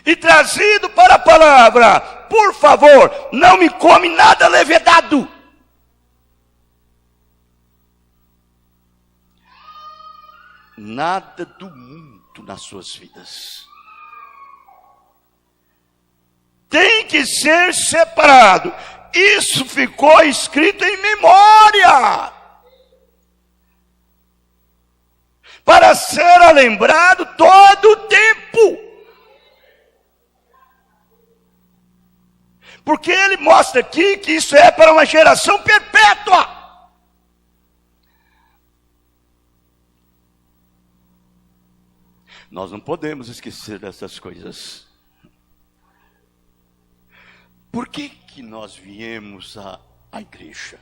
E trazido para a palavra. Por favor, não me come nada levedado. Nada do mundo nas suas vidas. Tem que ser separado. Isso ficou escrito em memória. Para ser lembrado todo o tempo. Porque ele mostra aqui que isso é para uma geração perpétua. Nós não podemos esquecer dessas coisas. Por que nós viemos à igreja?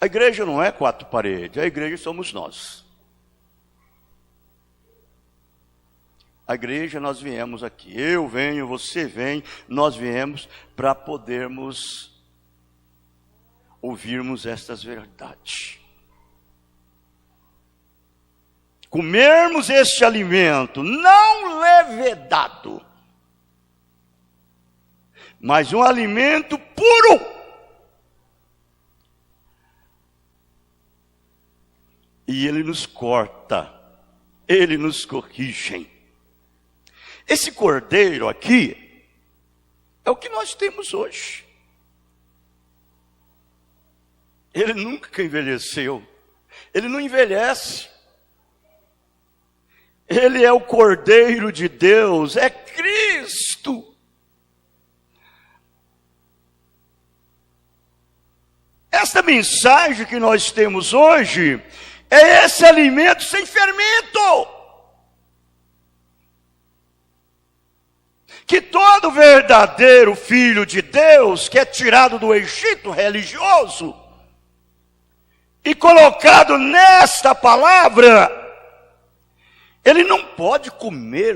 A igreja não é quatro paredes, a igreja somos nós. A igreja nós viemos aqui, eu venho, você vem, nós viemos para podermos ouvirmos estas verdades. Comermos este alimento não levedado, mas um alimento puro. E ele nos corta, ele nos corrige. Esse cordeiro aqui é o que nós temos hoje. Ele nunca envelheceu, ele não envelhece. Ele é o Cordeiro de Deus, é Cristo. Esta mensagem que nós temos hoje é esse alimento sem fermento. Que todo verdadeiro filho de Deus, que é tirado do Egito religioso e colocado nesta palavra, ele não pode comer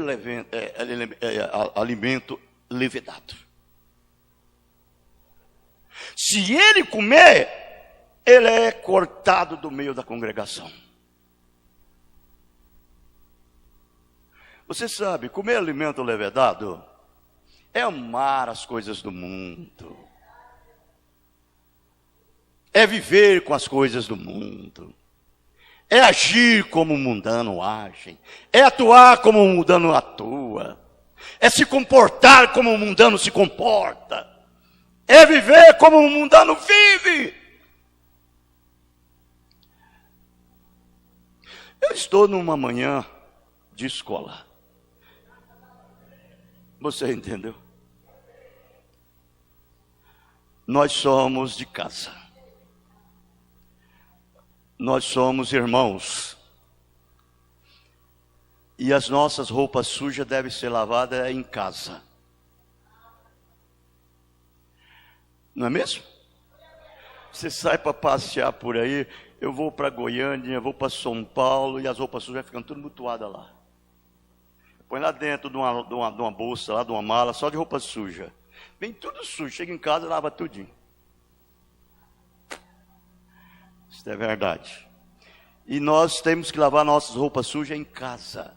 alimento levedado. Se ele comer, ele é cortado do meio da congregação. Você sabe, comer alimento levedado é amar as coisas do mundo. É viver com as coisas do mundo. É agir como o mundano age. É atuar como o mundano atua. É se comportar como o mundano se comporta. É viver como o mundano vive. Eu estou numa manhã de escola. Você entendeu? Nós somos de casa. Nós somos irmãos. E as nossas roupas sujas devem ser lavadas em casa. Não é mesmo? Você sai para passear por aí, eu vou para Goiânia, eu vou para São Paulo, e as roupas sujas ficam tudo mutuadas lá. Põe lá dentro de uma bolsa, lá de uma mala, só de roupa suja. Vem tudo sujo, chega em casa, lava tudinho. Isso é verdade. E nós temos que lavar nossas roupas sujas em casa.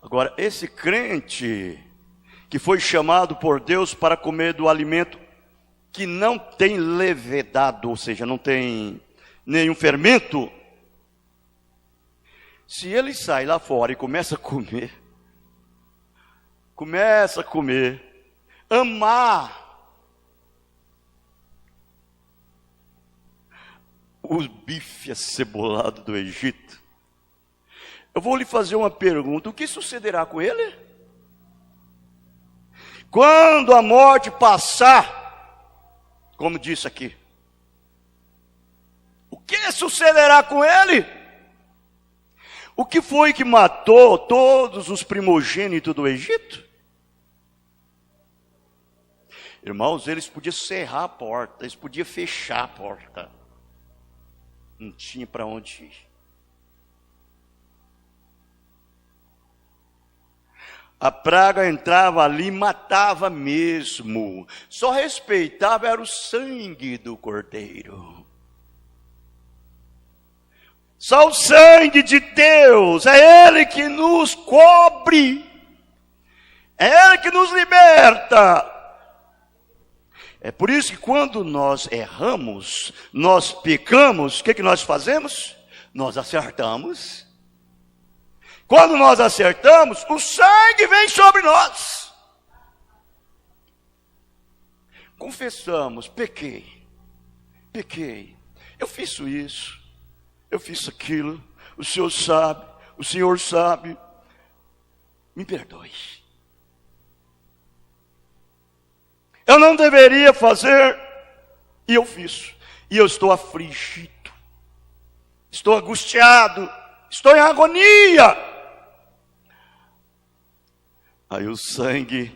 Agora, esse crente que foi chamado por Deus para comer do alimento que não tem levedado, ou seja, não tem nenhum fermento, se ele sai lá fora e começa a comer, amar o bife acebolado do Egito, eu vou lhe fazer uma pergunta: o que sucederá com ele? Quando a morte passar, como disse aqui, o que sucederá com ele? O que foi que matou todos os primogênitos do Egito? Irmãos, eles podiam cerrar a porta, eles podiam fechar a porta. Não tinha para onde ir. A praga entrava ali e matava mesmo. Só respeitava era o sangue do cordeiro. Só o sangue de Deus, é Ele que nos cobre, é Ele que nos liberta. É por isso que quando nós erramos, nós pecamos, o que nós fazemos? Nós acertamos. Quando nós acertamos, o sangue vem sobre nós. Confessamos, pequei, eu fiz isso. Eu fiz aquilo, o Senhor sabe, me perdoe. Eu não deveria fazer, e eu fiz. E eu estou afligido, estou angustiado, estou em agonia. Aí o sangue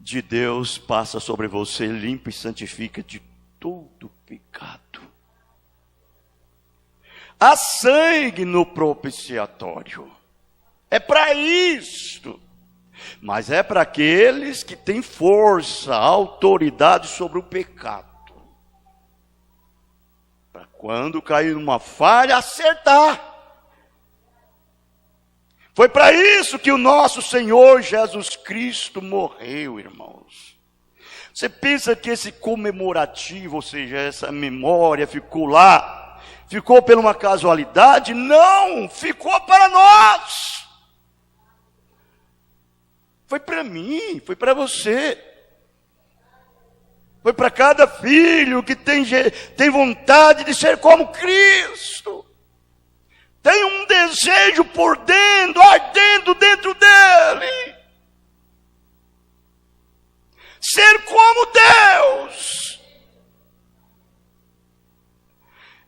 de Deus passa sobre você, limpa e santifica de todo pecado. Há sangue no propiciatório. É para isto. Mas é para aqueles que têm força, autoridade sobre o pecado. Para quando cair numa falha, acertar. Foi para isso que o nosso Senhor Jesus Cristo morreu, irmãos. Você pensa que esse comemorativo, ou seja, essa memória ficou lá, ficou por uma casualidade? Não, ficou para nós. Foi para mim, foi para você. Foi para cada filho que tem vontade de ser como Cristo. Tem um desejo por dentro, ardendo dentro dele. Ser como Deus.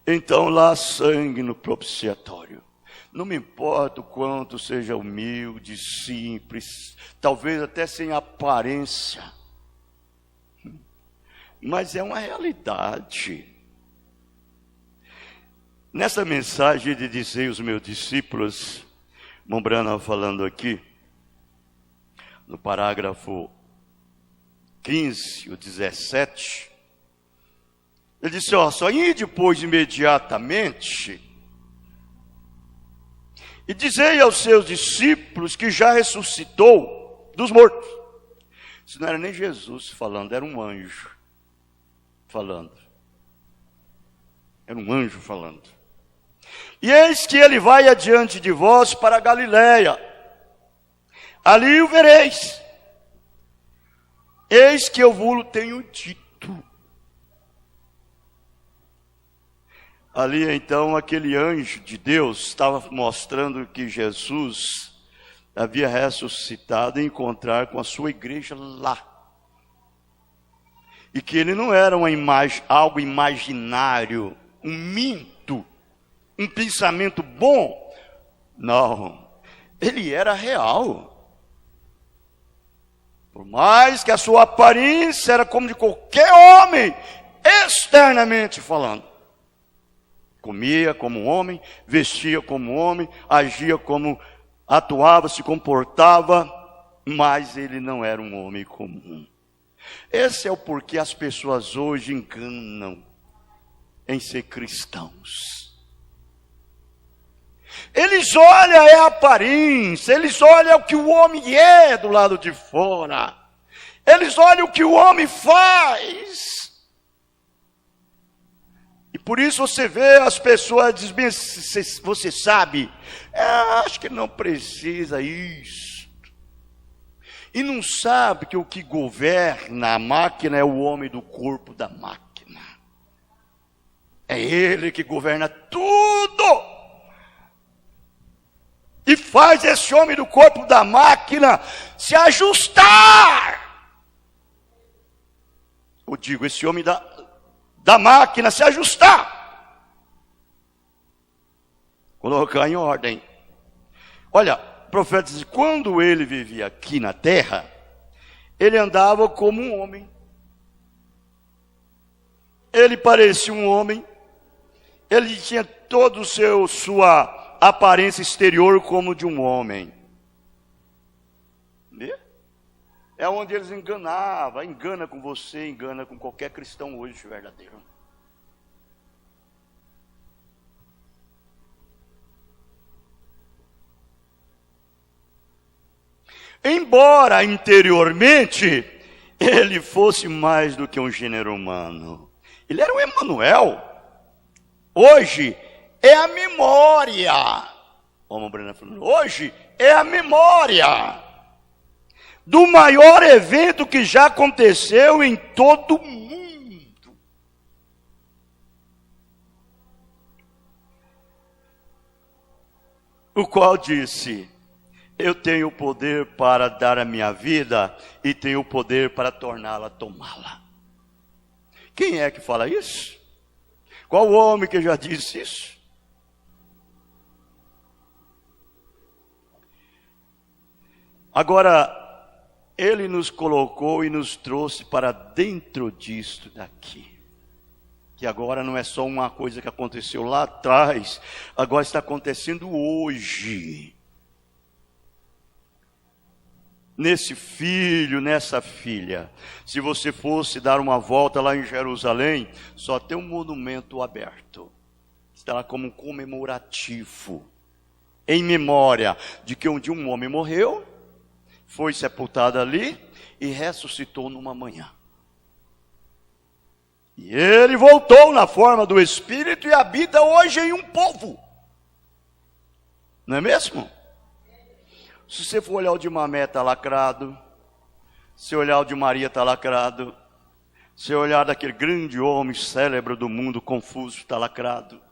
Então lá há sangue no propiciatório. Não me importa o quanto seja humilde, simples, talvez até sem aparência. Mas é uma realidade. Nessa mensagem de dizer aos meus discípulos, Mombrana falando aqui, no parágrafo 15, o 17, ele disse, só ir depois imediatamente, e dizei aos seus discípulos que já ressuscitou dos mortos. Isso não era nem Jesus falando, era um anjo falando. Era um anjo falando. E eis que ele vai adiante de vós para a Galiléia. Ali o vereis. Eis que eu vos tenho dito. Ali então aquele anjo de Deus estava mostrando que Jesus havia ressuscitado e encontrar com a sua igreja lá. E que ele não era uma imagem, algo imaginário, um mito, um pensamento bom. Não, ele era real. Por mais que a sua aparência era como de qualquer homem, externamente falando. Comia como um homem, vestia como um homem, agia como atuava, se comportava, mas ele não era um homem comum. Esse é o porquê as pessoas hoje enganam em ser cristãos. Eles olham a aparência, eles olham o que o homem é do lado de fora. Eles olham o que o homem faz. E por isso você vê as pessoas dizem, você sabe, acho que não precisa isso. E não sabe que o que governa a máquina é o homem do corpo da máquina. É ele que governa tudo. E faz esse homem do corpo da máquina se ajustar. Eu digo, esse homem da máquina se ajustar. Colocar em ordem. Olha, o profeta diz, quando ele vivia aqui na terra, ele andava como um homem. Ele parecia um homem. Ele tinha todo o sua aparência exterior como de um homem. É onde eles enganavam. Engana com você, engana com qualquer cristão hoje verdadeiro. Embora interiormente ele fosse mais do que um gênero humano. Ele era um Emanuel. Hoje é a memória. Como a Bruna falou, hoje é a memória do maior evento que já aconteceu em todo o mundo. O qual disse, eu tenho o poder para dar a minha vida e tenho o poder para torná-la, tomá-la. Quem é que fala isso? Qual homem que já disse isso? Agora, ele nos colocou e nos trouxe para dentro disto daqui. Que agora não é só uma coisa que aconteceu lá atrás, agora está acontecendo hoje. Nesse filho, nessa filha. Se você fosse dar uma volta lá em Jerusalém, só tem um monumento aberto. Está lá como um comemorativo. Em memória de que um dia um homem morreu, foi sepultado ali e ressuscitou numa manhã. E ele voltou na forma do Espírito e habita hoje em um povo. Não é mesmo? Se você for olhar o de Mamé, está lacrado. Se olhar o de Maria, está lacrado. Se olhar daquele grande homem célebre do mundo, Confúcio, está lacrado.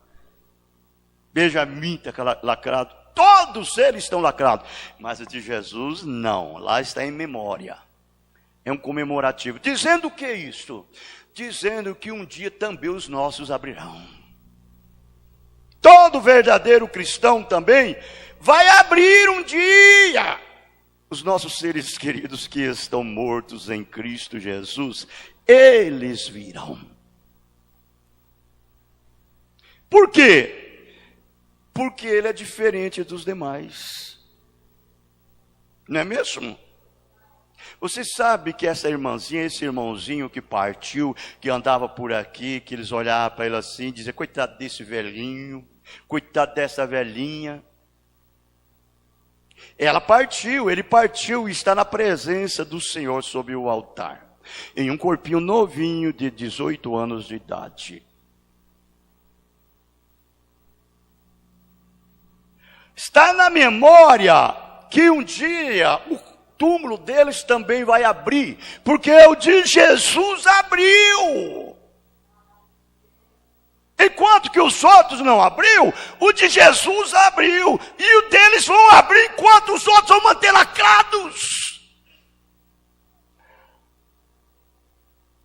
Benjamim está lacrado. Todos eles estão lacrados. Mas o de Jesus, não. Lá está em memória. É um comemorativo. Dizendo o que é isto? Dizendo que um dia também os nossos abrirão. Todo verdadeiro cristão também vai abrir um dia. Os nossos seres queridos que estão mortos em Cristo Jesus, eles virão. Por quê? Porque ele é diferente dos demais. Não é mesmo? Você sabe que essa irmãzinha, esse irmãozinho que partiu, que andava por aqui, que eles olhavam para ele assim, diziam, coitado desse velhinho, coitado dessa velhinha. Ela partiu, ele partiu e está na presença do Senhor sobre o altar. Em um corpinho novinho de 18 anos de idade. Está na memória que um dia o túmulo deles também vai abrir. Porque o de Jesus abriu. Enquanto que os outros não abriu, o de Jesus abriu. E o deles vão abrir enquanto os outros vão manter lacrados.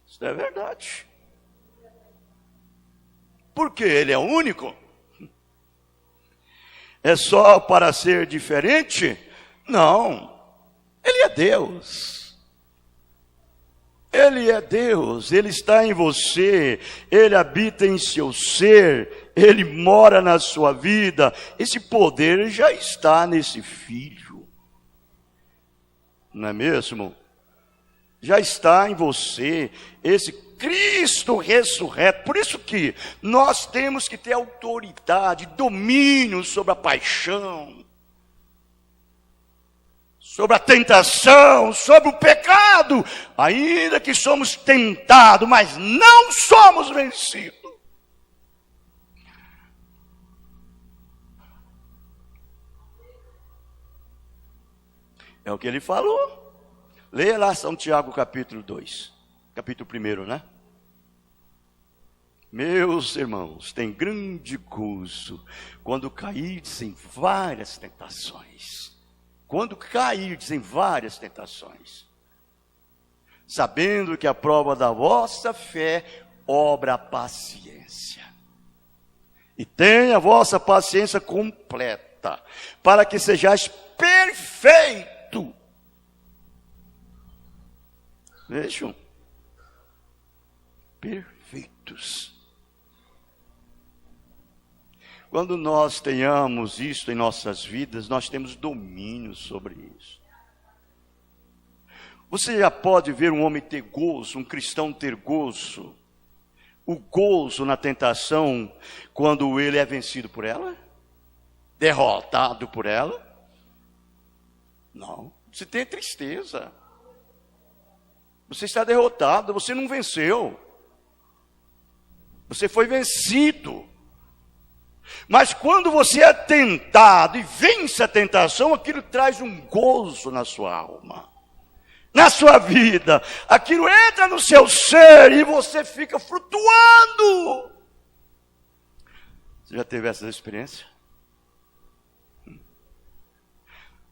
Isso é verdade. Porque ele é único? É só para ser diferente? Não. Ele é Deus. Ele é Deus, Ele está em você, Ele habita em seu ser, Ele mora na sua vida. Esse poder já está nesse Filho, não é mesmo? Já está em você, esse Cristo ressurreto. Por isso que nós temos que ter autoridade, domínio sobre a paixão, sobre a tentação, sobre o pecado, ainda que somos tentados, mas não somos vencidos. É o que ele falou. Leia lá São Tiago capítulo 2, capítulo 1, né? Meus irmãos, tem grande gozo quando cairdes em várias tentações. Quando cairdes em várias tentações, sabendo que a prova da vossa fé obra a paciência. E tenha a vossa paciência completa, para que sejais perfeito. Vejam, perfeitos. Quando nós tenhamos isso em nossas vidas, nós temos domínio sobre isso. Você já pode ver um homem ter gozo, um cristão ter gozo, o gozo na tentação, quando ele é vencido por ela? Derrotado por ela? Não, você tem tristeza. Você está derrotado, você não venceu. Você foi vencido. Mas quando você é tentado e vence a tentação, aquilo traz um gozo na sua alma, na sua vida. Aquilo entra no seu ser e você fica flutuando. Você já teve essa experiência?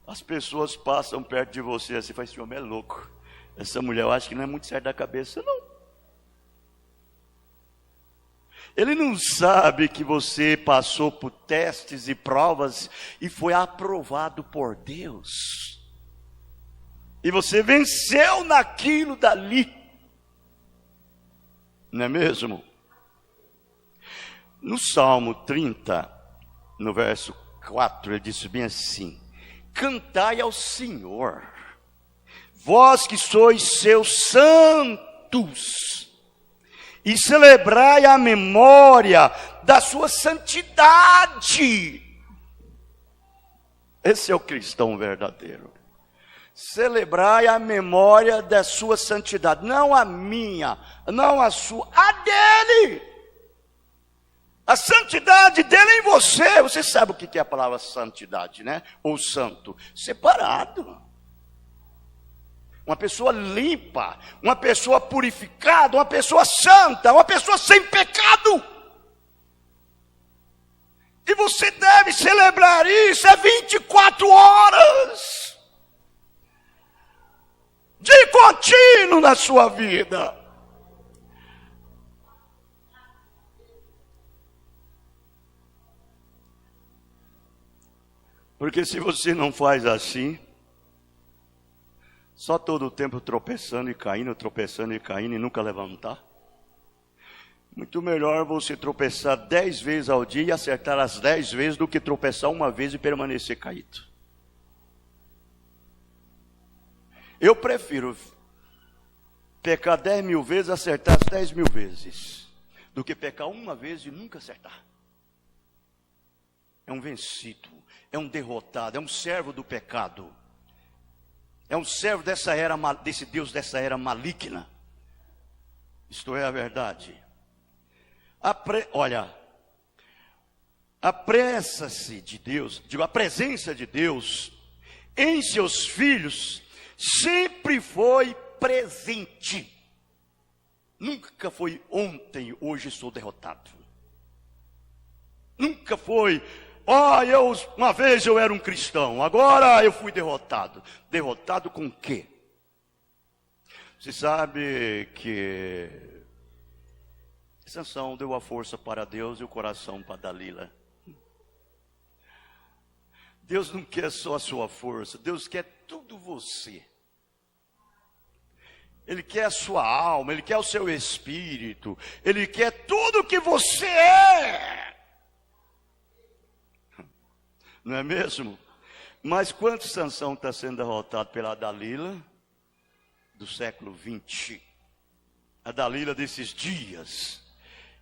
As pessoas passam perto de você assim, faz, esse homem é louco. Essa mulher eu acho que não é muito certo da cabeça, não. Ele não sabe que você passou por testes e provas e foi aprovado por Deus. E você venceu naquilo dali. Não é mesmo? No Salmo 30, no verso 4, ele disse bem assim: cantai ao Senhor, vós que sois seus santos, e celebrai a memória da sua santidade. Esse é o cristão verdadeiro. Celebrai a memória da sua santidade. Não a minha, não a sua, a dele. A santidade dele em você. Você sabe o que é a palavra santidade, né? Ou santo. Separado. Uma pessoa limpa, uma pessoa purificada, uma pessoa santa, uma pessoa sem pecado. E você deve celebrar isso 24 horas. De contínuo na sua vida. Porque se você não faz assim, só todo o tempo tropeçando e caindo e nunca levantar. Muito melhor você tropeçar 10 vezes ao dia e acertar as 10 vezes do que tropeçar uma vez e permanecer caído. Eu prefiro pecar 10 mil vezes, acertar as 10 mil vezes, do que pecar uma vez e nunca acertar. É um vencido, é um derrotado, é um servo do pecado. É um servo dessa era, desse Deus dessa era maligna. Isto é a verdade. Olha, apressa-se de Deus, digo, a presença de Deus em seus filhos sempre foi presente. Nunca foi ontem, hoje sou derrotado. Nunca foi, uma vez eu era um cristão, agora eu fui derrotado. Derrotado com o quê? Você sabe que Sansão deu a força para Deus e o coração para Dalila. Deus não quer só a sua força, Deus quer tudo você. Ele quer a sua alma, Ele quer o seu espírito, Ele quer tudo o que você é. Não é mesmo? Mas quanto Sansão está sendo derrotado pela Dalila do século 20? A Dalila desses dias.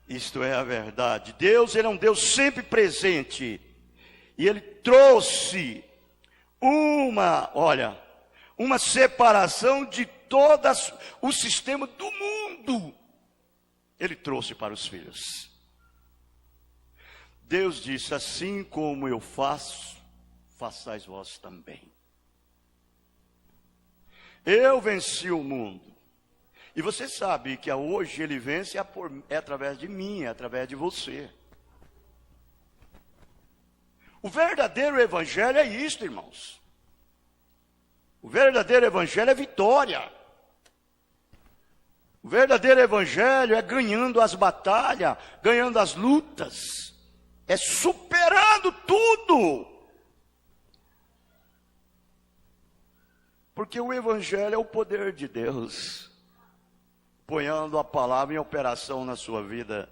Isto é a verdade. Deus, Ele é um Deus sempre presente. E Ele trouxe uma separação de todo o sistema do mundo. Ele trouxe para os filhos. Deus disse, assim como eu faço, façais vós também. Eu venci o mundo. E você sabe que hoje Ele vence é através de mim, é através de você. O verdadeiro evangelho é isto, irmãos. O verdadeiro evangelho é vitória. O verdadeiro evangelho é ganhando as batalhas, ganhando as lutas. É superando tudo. Porque o evangelho é o poder de Deus, ponhando a palavra em operação na sua vida.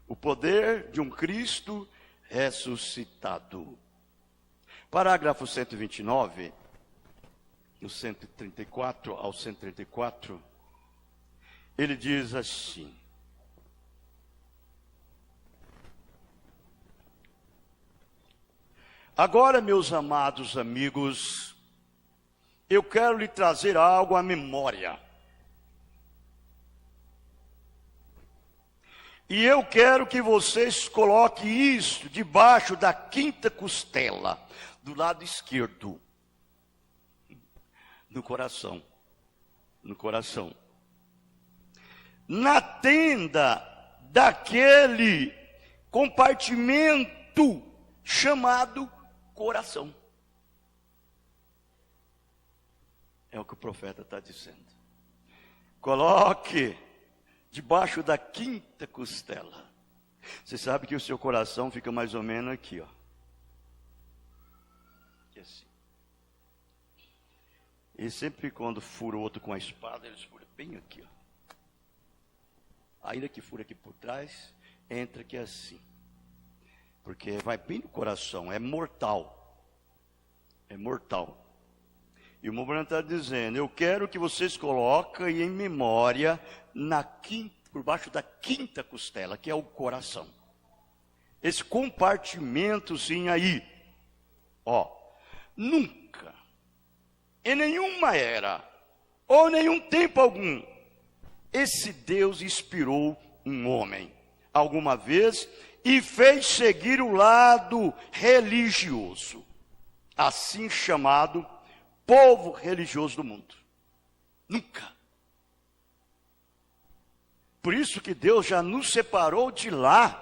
O poder de um Cristo ressuscitado. Parágrafo 129, do 134 ao 134, ele diz assim: agora, meus amados amigos, eu quero lhe trazer algo à memória. E eu quero que vocês coloquem isso debaixo da quinta costela, do lado esquerdo, no coração. No coração. Na tenda daquele compartimento chamado coração. É o que o profeta está dizendo. Coloque debaixo da quinta costela. Você sabe que o seu coração fica mais ou menos aqui, ó. Aqui assim. E sempre quando fura o outro com a espada, eles furam bem aqui, ó. Ainda que fura aqui por trás, entra aqui assim. Porque vai bem no coração, é mortal. É mortal. E o Mobrano está dizendo, eu quero que vocês coloquem em memória por baixo da quinta costela, que é o coração. Esse compartimentozinho aí. Ó, nunca, em nenhuma era, ou nenhum tempo algum, esse Deus inspirou um homem, alguma vez, e fez seguir o lado religioso, assim chamado povo religioso do mundo. Nunca. Por isso que Deus já nos separou de lá,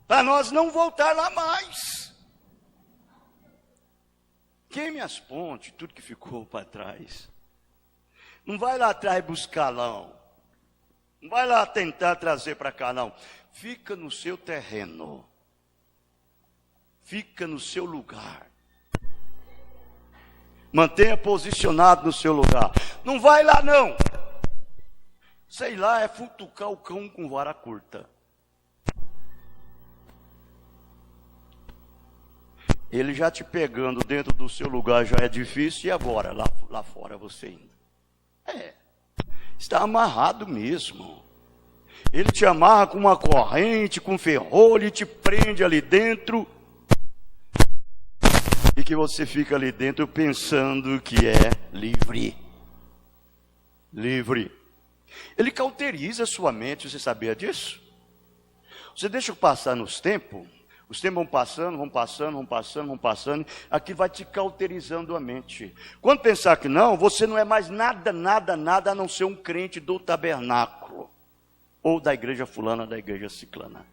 para nós não voltar lá mais. Queime as pontes, tudo que ficou para trás. Não vai lá atrás buscar não. Não vai lá tentar trazer para cá não. Fica no seu terreno. Fica no seu lugar. Mantenha posicionado no seu lugar. Não vai lá não. Sei lá, é futucar o cão com vara curta. Ele já te pegando dentro do seu lugar já é difícil. E agora, lá fora você indo? Está amarrado mesmo. Ele te amarra com uma corrente, com ferrolho, e te prende ali dentro. E que você fica ali dentro pensando que é livre. Livre. Ele cauteriza a sua mente, você sabia disso? Você deixa passar nos tempos, os tempos vão passando, aqui vai te cauterizando a mente. Quando pensar que não, você não é mais nada a não ser um crente do tabernáculo, ou da igreja fulana, da igreja ciclana.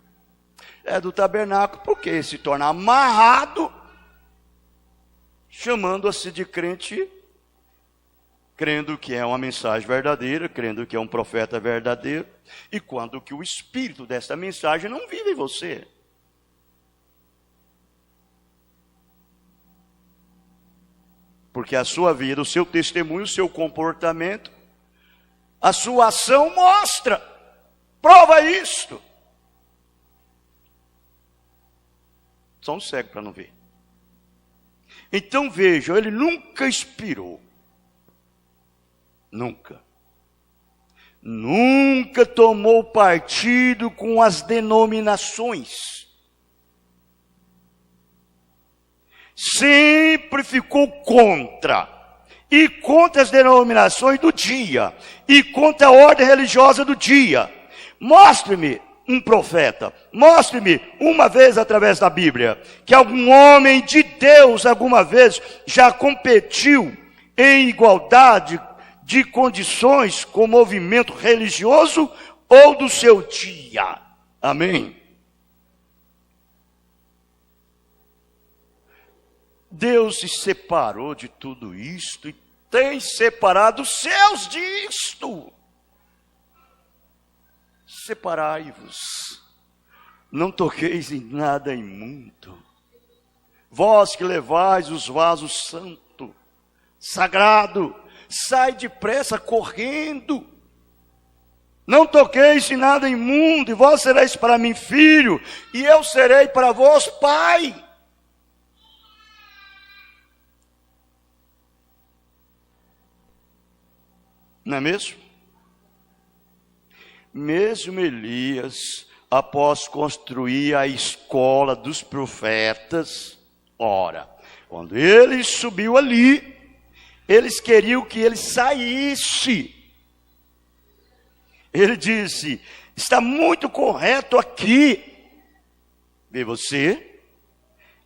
É do tabernáculo, porque se torna amarrado, chamando-se de crente, crendo que é uma mensagem verdadeira, crendo que é um profeta verdadeiro, e quando que o espírito dessa mensagem não vive em você. Porque a sua vida, o seu testemunho, o seu comportamento, a sua ação mostra, prova isto. Só um cego para não ver. Então vejam, ele nunca inspirou. Nunca. Nunca tomou partido com as denominações. Sempre ficou contra. E contra as denominações do dia. E contra a ordem religiosa do dia. Mostre-me um profeta. Mostre-me uma vez através da Bíblia que algum homem de Deus alguma vez já competiu em igualdade de condições com o movimento religioso ou do seu dia. Amém? Deus se separou de tudo isto e tem separado os céus disto. Separai-vos, não toqueis em nada imundo. Vós que levais os vasos santo, sagrado, sai depressa correndo. Não toqueis em nada imundo, e vós sereis para mim filho, e eu serei para vós pai. Não é mesmo? Mesmo Elias, após construir a escola dos profetas, ora, quando ele subiu ali, eles queriam que ele saísse. Ele disse: está muito correto aqui. Vê você,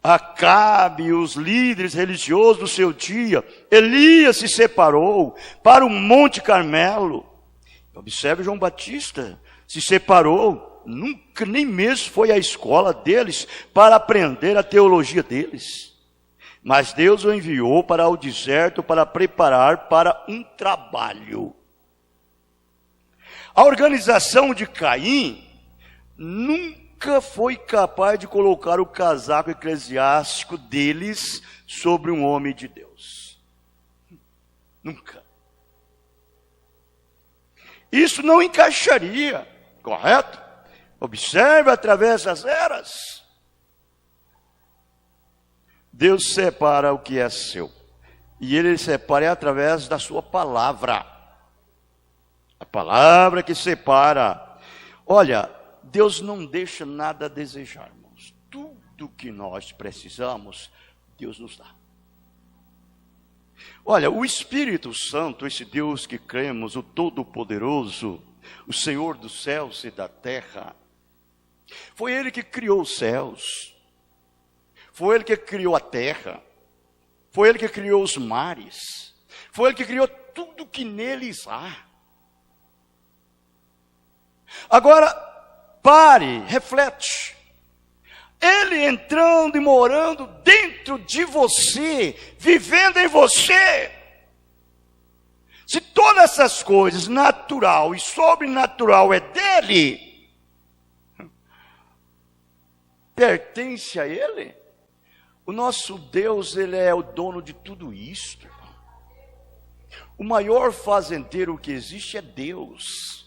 Acabe e os líderes religiosos do seu dia, Elias se separou para o Monte Carmelo. Observe João Batista, se separou, nunca nem mesmo foi à escola deles para aprender a teologia deles. Mas Deus o enviou para o deserto para preparar para um trabalho. A organização de Caim nunca foi capaz de colocar o casaco eclesiástico deles sobre um homem de Deus. Nunca. Isso não encaixaria, correto? Observe através das eras. Deus separa o que é seu. E Ele separa através da sua palavra. A palavra que separa. Olha, Deus não deixa nada a desejar, irmãos. Tudo que nós precisamos, Deus nos dá. Olha, o Espírito Santo, esse Deus que cremos, o Todo-Poderoso, o Senhor dos céus e da terra, foi Ele que criou os céus, foi Ele que criou a terra, foi Ele que criou os mares, foi Ele que criou tudo que neles há. Agora, pare, reflete. Ele entrando e morando dentro de você, vivendo em você. Se todas essas coisas, natural e sobrenatural, é dele, pertence a ele. O nosso Deus, ele é o dono de tudo isto. O maior fazendeiro que existe é Deus.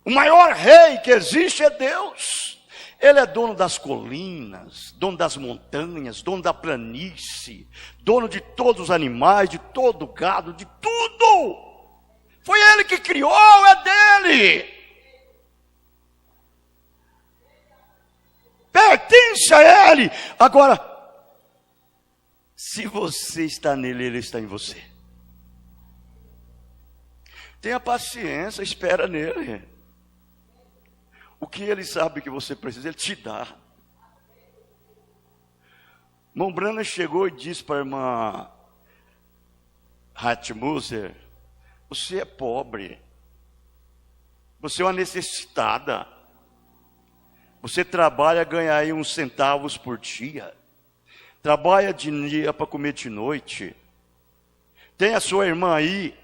O maior rei que existe é Deus. Ele é dono das colinas, dono das montanhas, dono da planície, dono de todos os animais, de todo o gado, de tudo. Foi Ele que criou, é dele. Pertence a Ele. Agora, se você está nele, Ele está em você. Tenha paciência, espera nele. O que Ele sabe que você precisa, Ele te dá. Irmão Branham chegou e disse para a irmã Hatmuser: você é pobre, você é uma necessitada, você trabalha, ganha aí uns centavos por dia, trabalha de dia para comer de noite, tem a sua irmã aí,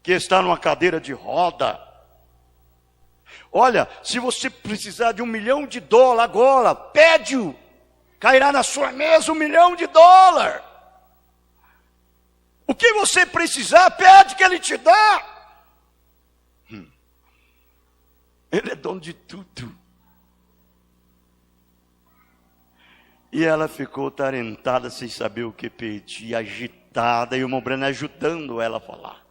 que está numa cadeira de roda. Olha, se você precisar de $1 milhão agora, pede-o. cairá na sua mesa $1.000.000. O que você precisar, pede que Ele te dá. Ele é dono de tudo. E ela ficou tarentada, sem saber o que pedir, agitada, e o irmão Branham ajudando ela a falar.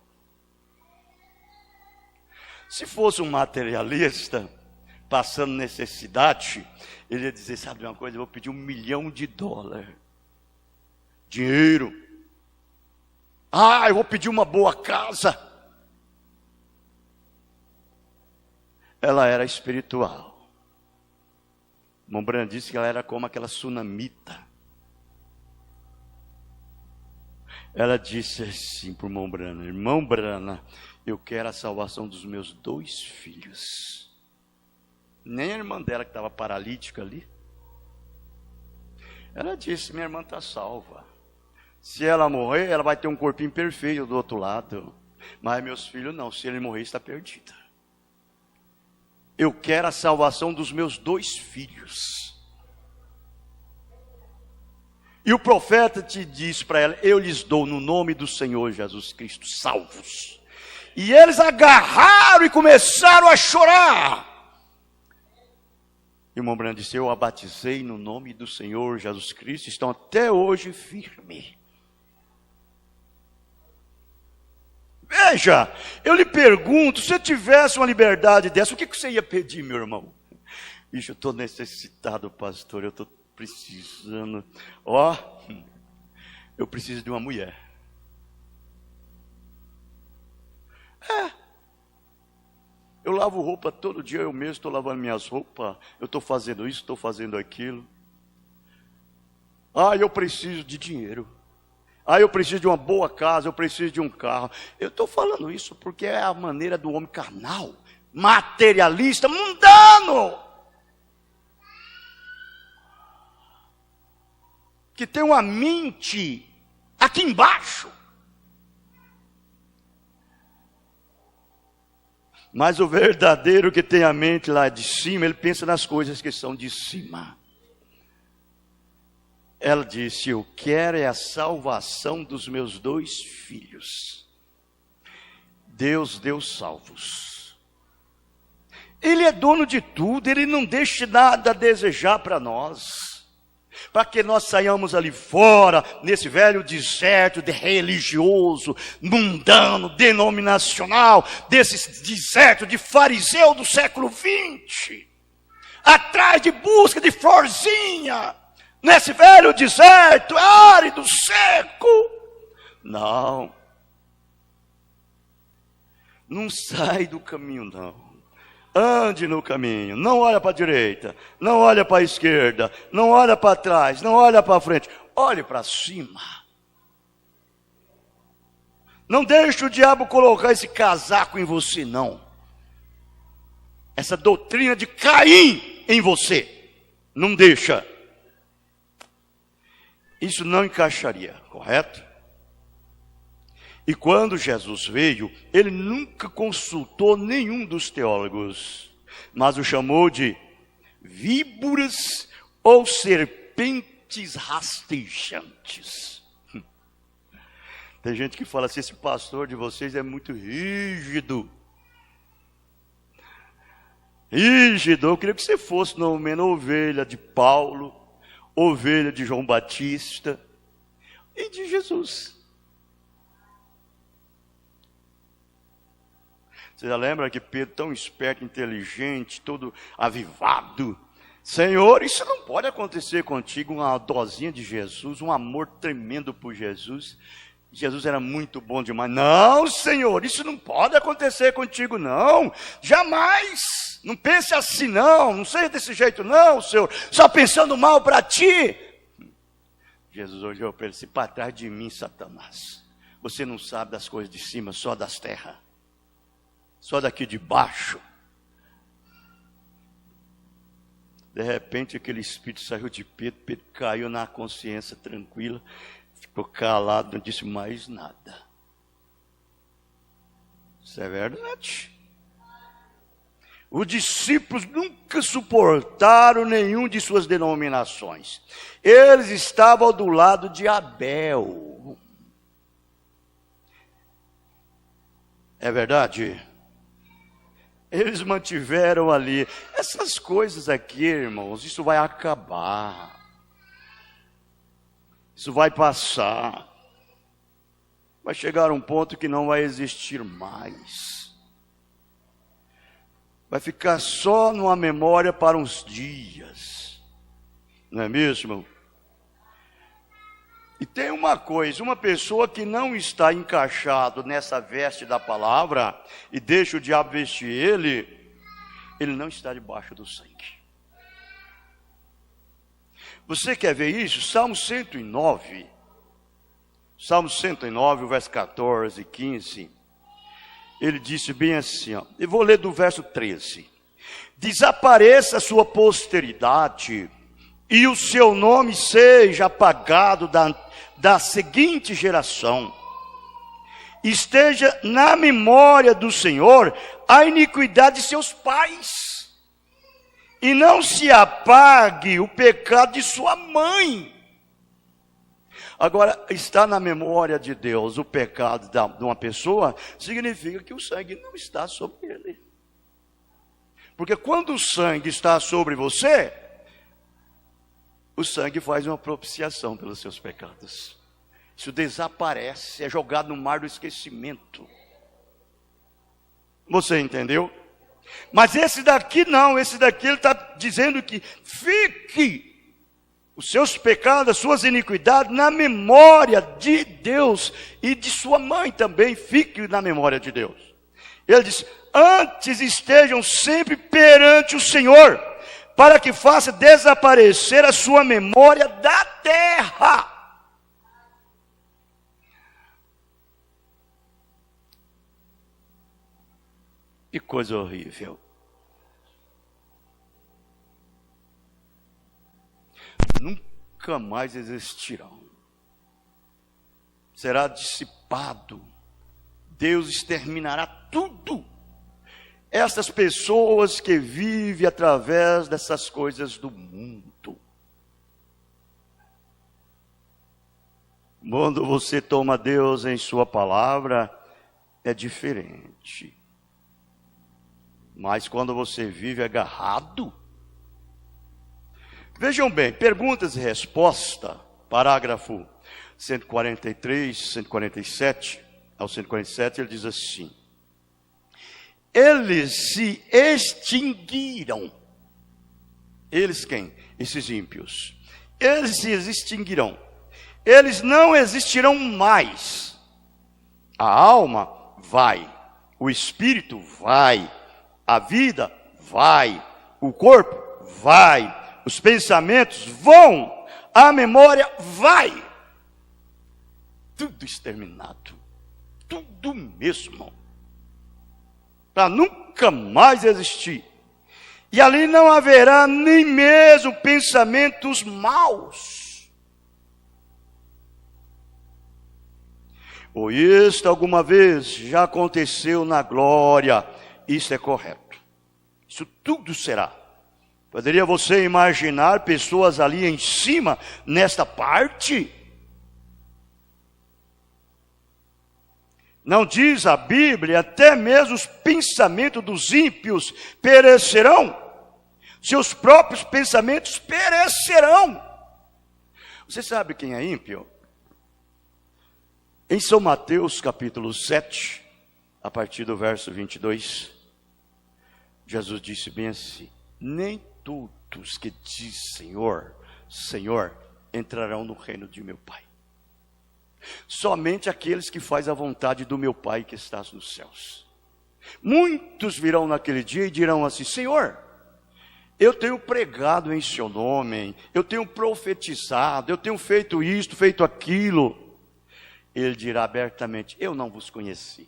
Se fosse um materialista, passando necessidade, ele ia dizer, sabe uma coisa, eu vou pedir $1.000.000. Dinheiro. Eu vou pedir uma boa casa. Ela era espiritual. O irmão Branham disse que ela era como aquela sunamita. Ela disse assim para o irmão Branham, eu quero a salvação dos meus 2 filhos. Nem a irmã dela que estava paralítica ali. Ela disse, minha irmã está salva. Se ela morrer, ela vai ter um corpinho perfeito do outro lado. Mas meus filhos não, se ele morrer, está perdida. Eu quero a salvação dos meus 2 filhos. E o profeta te disse para ela, eu lhes dou no nome do Senhor Jesus Cristo, salvos. E eles agarraram e começaram a chorar. E o irmão Branham disse, eu a batizei no nome do Senhor Jesus Cristo, estão até hoje firmes. Veja, eu lhe pergunto, se você tivesse uma liberdade dessa, o que você ia pedir, meu irmão? Ixi, eu estou necessitado, pastor, eu estou precisando. Eu preciso de uma mulher. Eu lavo roupa todo dia, eu mesmo estou lavando minhas roupas. Eu estou fazendo isso, estou fazendo aquilo. Eu preciso de dinheiro. Eu preciso de uma boa casa, eu preciso de um carro. Eu estou falando isso porque é a maneira do homem carnal, materialista, mundano. Que tem uma mente aqui embaixo. Mas o verdadeiro que tem a mente lá de cima, ele pensa nas coisas que são de cima. Ela disse, eu quero é a salvação dos meus 2 filhos. Deus deu salvos. Ele é dono de tudo, Ele não deixa nada a desejar para nós. Para que nós saiamos ali fora, nesse velho deserto de religioso, mundano, denominacional, desse deserto de fariseu do século XX. Atrás de busca de florzinha. Nesse velho deserto, árido, seco. Não sai do caminho, não. Ande no caminho, não olha para a direita, não olha para a esquerda, não olha para trás, não olha para frente, olhe para cima. Não deixe o diabo colocar esse casaco em você, não. Essa doutrina de Caim em você, não deixa. Isso não encaixaria, correto? E quando Jesus veio, ele nunca consultou nenhum dos teólogos, mas o chamou de víboras ou serpentes rastejantes. Tem gente que fala assim, esse pastor de vocês é muito rígido. Eu queria que você fosse no menos ovelha de Paulo, ovelha de João Batista e de Jesus. Você já lembra que Pedro, tão esperto, inteligente, todo avivado, Senhor, isso não pode acontecer contigo, uma dosinha de Jesus, um amor tremendo por Jesus. Jesus era muito bom demais. Não, Senhor, isso não pode acontecer contigo, não. Jamais. Não pense assim, não seja desse jeito, não, Senhor. Só pensando mal para ti. Jesus olhou para ele e disse, para trás de mim, Satanás. Você não sabe das coisas de cima, só das terras. Só daqui de baixo. De repente aquele espírito saiu de Pedro. Pedro caiu na consciência tranquila. Ficou calado, não disse mais nada. Isso é verdade. Os discípulos nunca suportaram nenhum de suas denominações. Eles estavam do lado de Abel. É verdade? Eles mantiveram ali. Essas coisas aqui, irmãos, isso vai acabar. Isso vai passar. Vai chegar um ponto que não vai existir mais. Vai ficar só numa memória para uns dias. Não é mesmo? E tem uma coisa, uma pessoa que não está encaixado nessa veste da palavra e deixa o diabo vestir ele não está debaixo do sangue. Você quer ver isso? Salmo 109. Salmo 109, o verso 14 e 15. Ele disse bem assim, ó, eu vou ler do verso 13. Desapareça a sua posteridade e o seu nome seja apagado da seguinte geração. Esteja na memória do Senhor a iniquidade de seus pais, e não se apague o pecado de sua mãe. Agora, está na memória de Deus o pecado de uma pessoa, significa que o sangue não está sobre ele. Porque quando o sangue está sobre você, o sangue faz uma propiciação pelos seus pecados. Isso desaparece, é jogado no mar do esquecimento. Você entendeu? Mas esse daqui não, esse daqui ele está dizendo que fique os seus pecados, as suas iniquidades na memória de Deus e de sua mãe também, fique na memória de Deus. Ele diz, antes estejam sempre perante o Senhor, para que faça desaparecer a sua memória da terra. Que coisa horrível. Nunca mais existirão. Será dissipado. Deus exterminará tudo. Essas pessoas que vivem através dessas coisas do mundo. Quando você toma Deus em sua palavra, é diferente. Mas quando você vive agarrado, vejam bem, perguntas e respostas, parágrafo 143, 147, ao 147, ele diz assim: eles se extinguiram. Eles quem? Esses ímpios. Eles se extinguirão. Eles não existirão mais. A alma vai, o espírito vai, a vida vai, o corpo vai, os pensamentos vão, a memória vai. Tudo exterminado, tudo mesmo, para nunca mais existir. E ali não haverá nem mesmo pensamentos maus. Ou isto alguma vez já aconteceu na glória. Isso é correto. Isso tudo será. Poderia você imaginar pessoas ali em cima, nesta parte? Não diz a Bíblia, até mesmo os pensamentos dos ímpios perecerão. Seus próprios pensamentos perecerão. Você sabe quem é ímpio? Em São Mateus capítulo 7, a partir do verso 22, Jesus disse bem assim: nem todos que dizem Senhor, Senhor, entrarão no reino de meu Pai. Somente aqueles que fazem a vontade do meu Pai que está nos céus. Muitos virão naquele dia e dirão assim: Senhor, eu tenho pregado em seu nome, eu tenho profetizado, eu tenho feito isto, feito aquilo. Ele dirá abertamente: eu não vos conheci.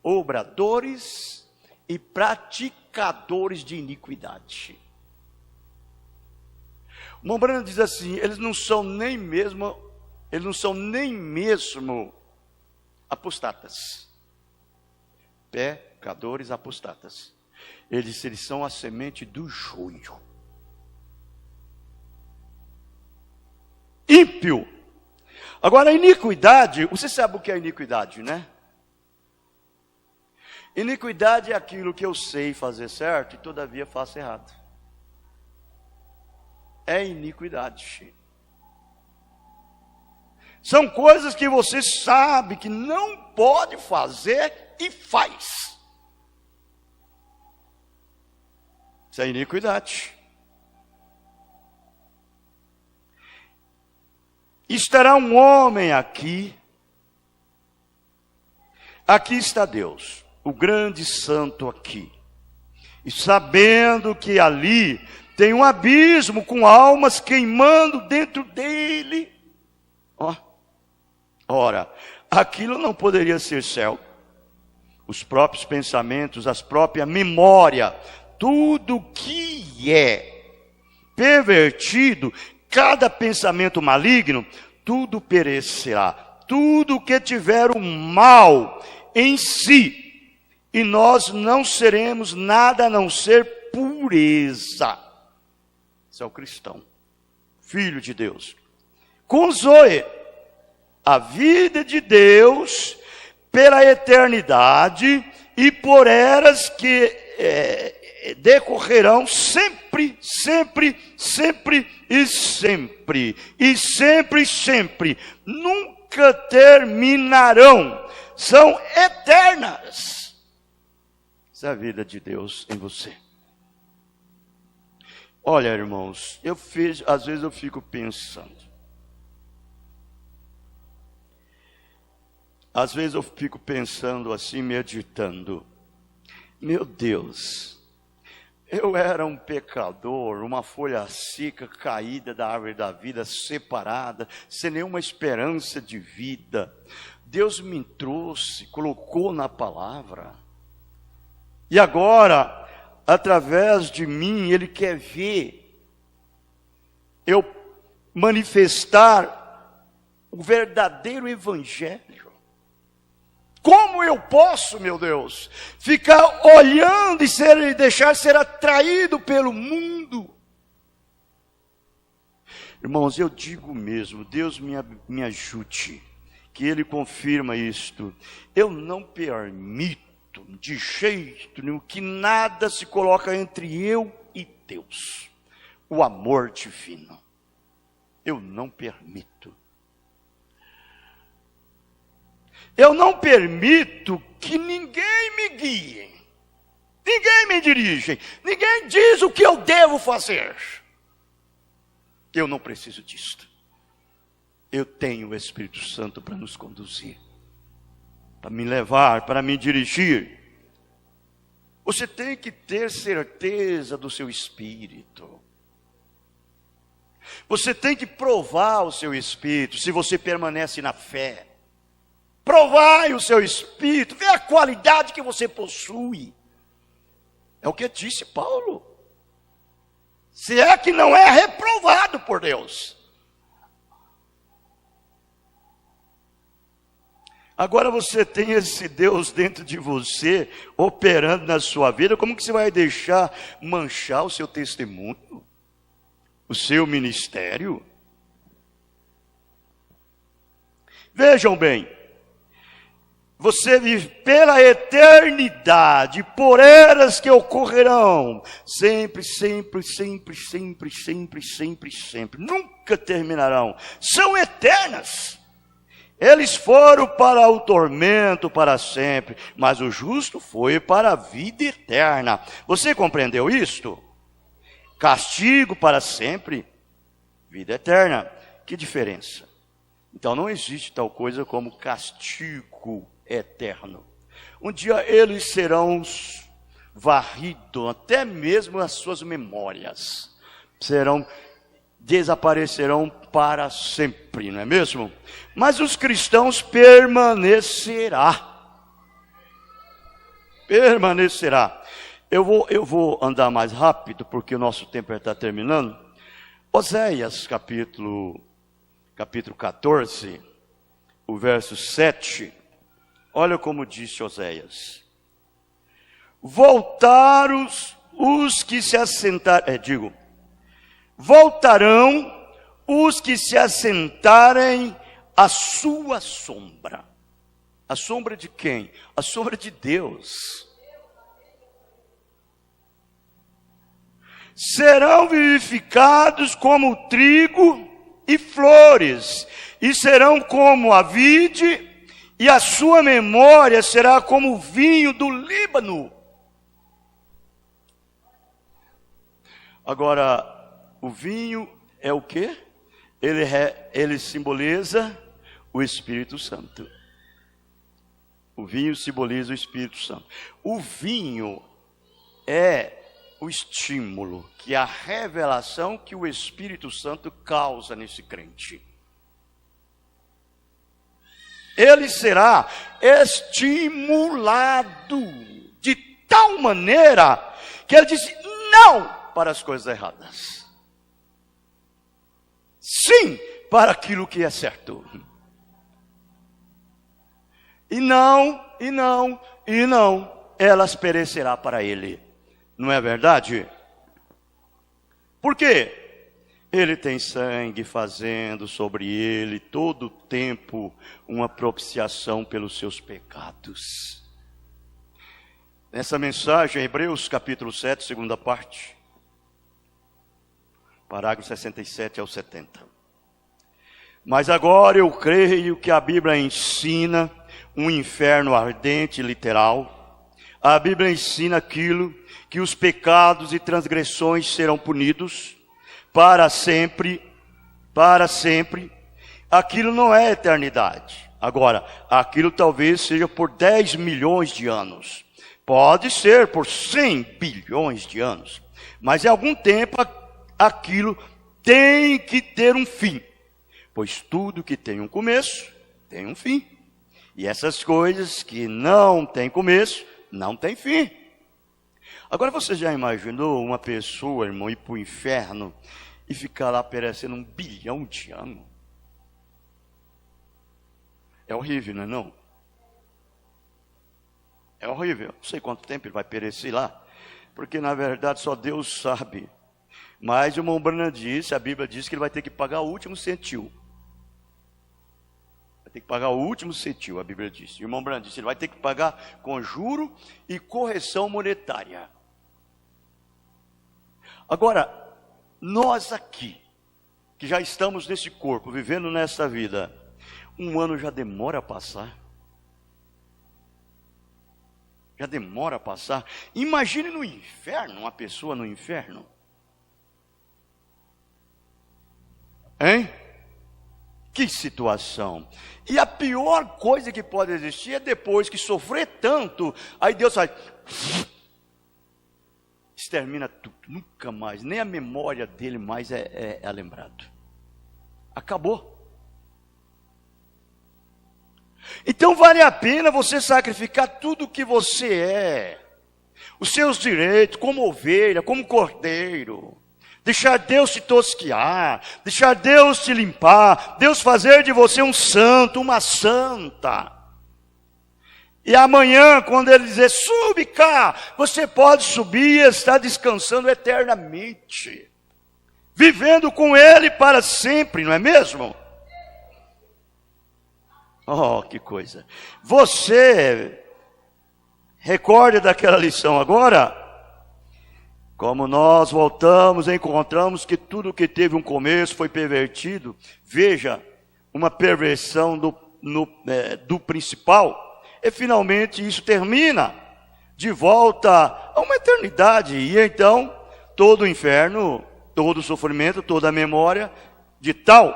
Obradores e praticadores de iniquidade. O Mombrana diz assim: eles não são nem mesmo apostatas. Pecadores apostatas. Ele disse, eles são a semente do joio. Ímpio. Agora, a iniquidade, você sabe o que é iniquidade, né? Iniquidade é aquilo que eu sei fazer certo e todavia faço errado. É iniquidade. São coisas que você sabe que não pode fazer e faz. Isso é iniquidade. Estará um homem aqui. Aqui está Deus, o grande santo aqui. E sabendo que ali tem um abismo com almas queimando dentro dele. Ora, aquilo não poderia ser céu. Os próprios pensamentos, as próprias memórias, tudo que é pervertido, cada pensamento maligno, tudo perecerá. Tudo que tiver o mal em si, e nós não seremos nada a não ser pureza. Esse é o cristão, filho de Deus. Com Zoe, a vida de Deus pela eternidade e por eras que decorrerão sempre, sempre, sempre e sempre. E sempre e sempre. Nunca terminarão. São eternas. Essa é a vida de Deus em você. Olha, irmãos, às vezes eu fico pensando. Às vezes eu fico pensando assim, meditando. Meu Deus, eu era um pecador, uma folha seca, caída da árvore da vida, separada, sem nenhuma esperança de vida. Deus me trouxe, colocou na palavra. E agora, através de mim, Ele quer ver eu manifestar o verdadeiro evangelho. Como eu posso, meu Deus, ficar olhando e deixar ser atraído pelo mundo? Irmãos, eu digo mesmo, Deus me ajude, que Ele confirma isto. Eu não permito de jeito nenhum que nada se coloque entre eu e Deus. O amor divino. Eu não permito. Eu não permito que ninguém me guie, ninguém me dirige, ninguém diz o que eu devo fazer. Eu não preciso disso. Eu tenho o Espírito Santo para nos conduzir, para me levar, para me dirigir. Você tem que ter certeza do seu espírito. Você tem que provar o seu espírito, se você permanece na fé. Provai o seu espírito, vê a qualidade que você possui. É o que disse Paulo. Se é que não é reprovado por Deus. Agora você tem esse Deus dentro de você, operando na sua vida, como que você vai deixar manchar o seu testemunho? O seu ministério? Vejam bem. Você vive pela eternidade, por eras que ocorrerão, sempre, sempre, sempre, sempre, sempre, sempre, sempre, nunca terminarão, são eternas. Eles foram para o tormento para sempre, mas o justo foi para a vida eterna. Você compreendeu isto? Castigo para sempre, vida eterna. Que diferença? Então não existe tal coisa como castigo eterno. Um dia eles serão varridos, até mesmo as suas memórias desaparecerão para sempre, não é mesmo? Mas os cristãos permanecerá. Eu vou andar mais rápido, porque o nosso tempo está terminando. Oséias, capítulo 14, o verso 7. Olha como disse Oséias. voltarão os que se assentarem à sua sombra. A sombra de quem? A sombra de Deus. Serão vivificados como trigo e flores, e serão como a vide, e a sua memória será como o vinho do Líbano. Agora, o vinho é o quê? Ele simboliza o Espírito Santo. O vinho simboliza o Espírito Santo. O vinho é o estímulo, que é a revelação que o Espírito Santo causa nesse crente. Ele será estimulado de tal maneira que ele diz não para as coisas erradas, sim para aquilo que é certo. E não, elas perecerá para ele. Não é verdade? Por quê? Ele tem sangue fazendo sobre ele todo o tempo uma propiciação pelos seus pecados. Nessa mensagem, Hebreus capítulo 7, segunda parte, parágrafo 67 ao 70. Mas agora eu creio que a Bíblia ensina um inferno ardente literal. A Bíblia ensina aquilo que os pecados e transgressões serão punidos para sempre, para sempre. Aquilo não é eternidade. Agora, aquilo talvez seja por 10 milhões de anos. Pode ser por 100 bilhões de anos. Mas em algum tempo aquilo tem que ter um fim. Pois tudo que tem um começo, tem um fim. E essas coisas que não têm começo, não têm fim. Agora você já imaginou uma pessoa, irmão, ir para o inferno e ficar lá perecendo 1 bilhão de anos? É horrível, não é não? É horrível. Não sei quanto tempo ele vai perecer lá, porque na verdade só Deus sabe. Mas o irmão Branham disse, a Bíblia diz que ele vai ter que pagar o último centil. Vai ter que pagar o último centil, a Bíblia diz. O irmão Branham disse, ele vai ter que pagar com juro e correção monetária. Agora, nós aqui, que já estamos nesse corpo, vivendo nessa vida, 1 ano já demora a passar. Já demora a passar. Imagine no inferno, uma pessoa no inferno. Hein? Que situação. E a pior coisa que pode existir é depois que sofrer tanto, aí Deus vai... extermina tudo, nunca mais, nem a memória dele mais é lembrado. Acabou. Então vale a pena você sacrificar tudo o que você é, os seus direitos, como ovelha, como cordeiro, deixar Deus te tosquiar, deixar Deus te limpar, Deus fazer de você um santo, uma santa. E amanhã, quando ele dizer, sube cá, você pode subir e estar descansando eternamente, vivendo com ele para sempre, não é mesmo? Oh, que coisa. Você recorde daquela lição agora? Como nós voltamos e encontramos que tudo que teve um começo foi pervertido. Veja, uma perversão do principal. E finalmente isso termina de volta a uma eternidade. E então, todo o inferno, todo o sofrimento, toda a memória de tal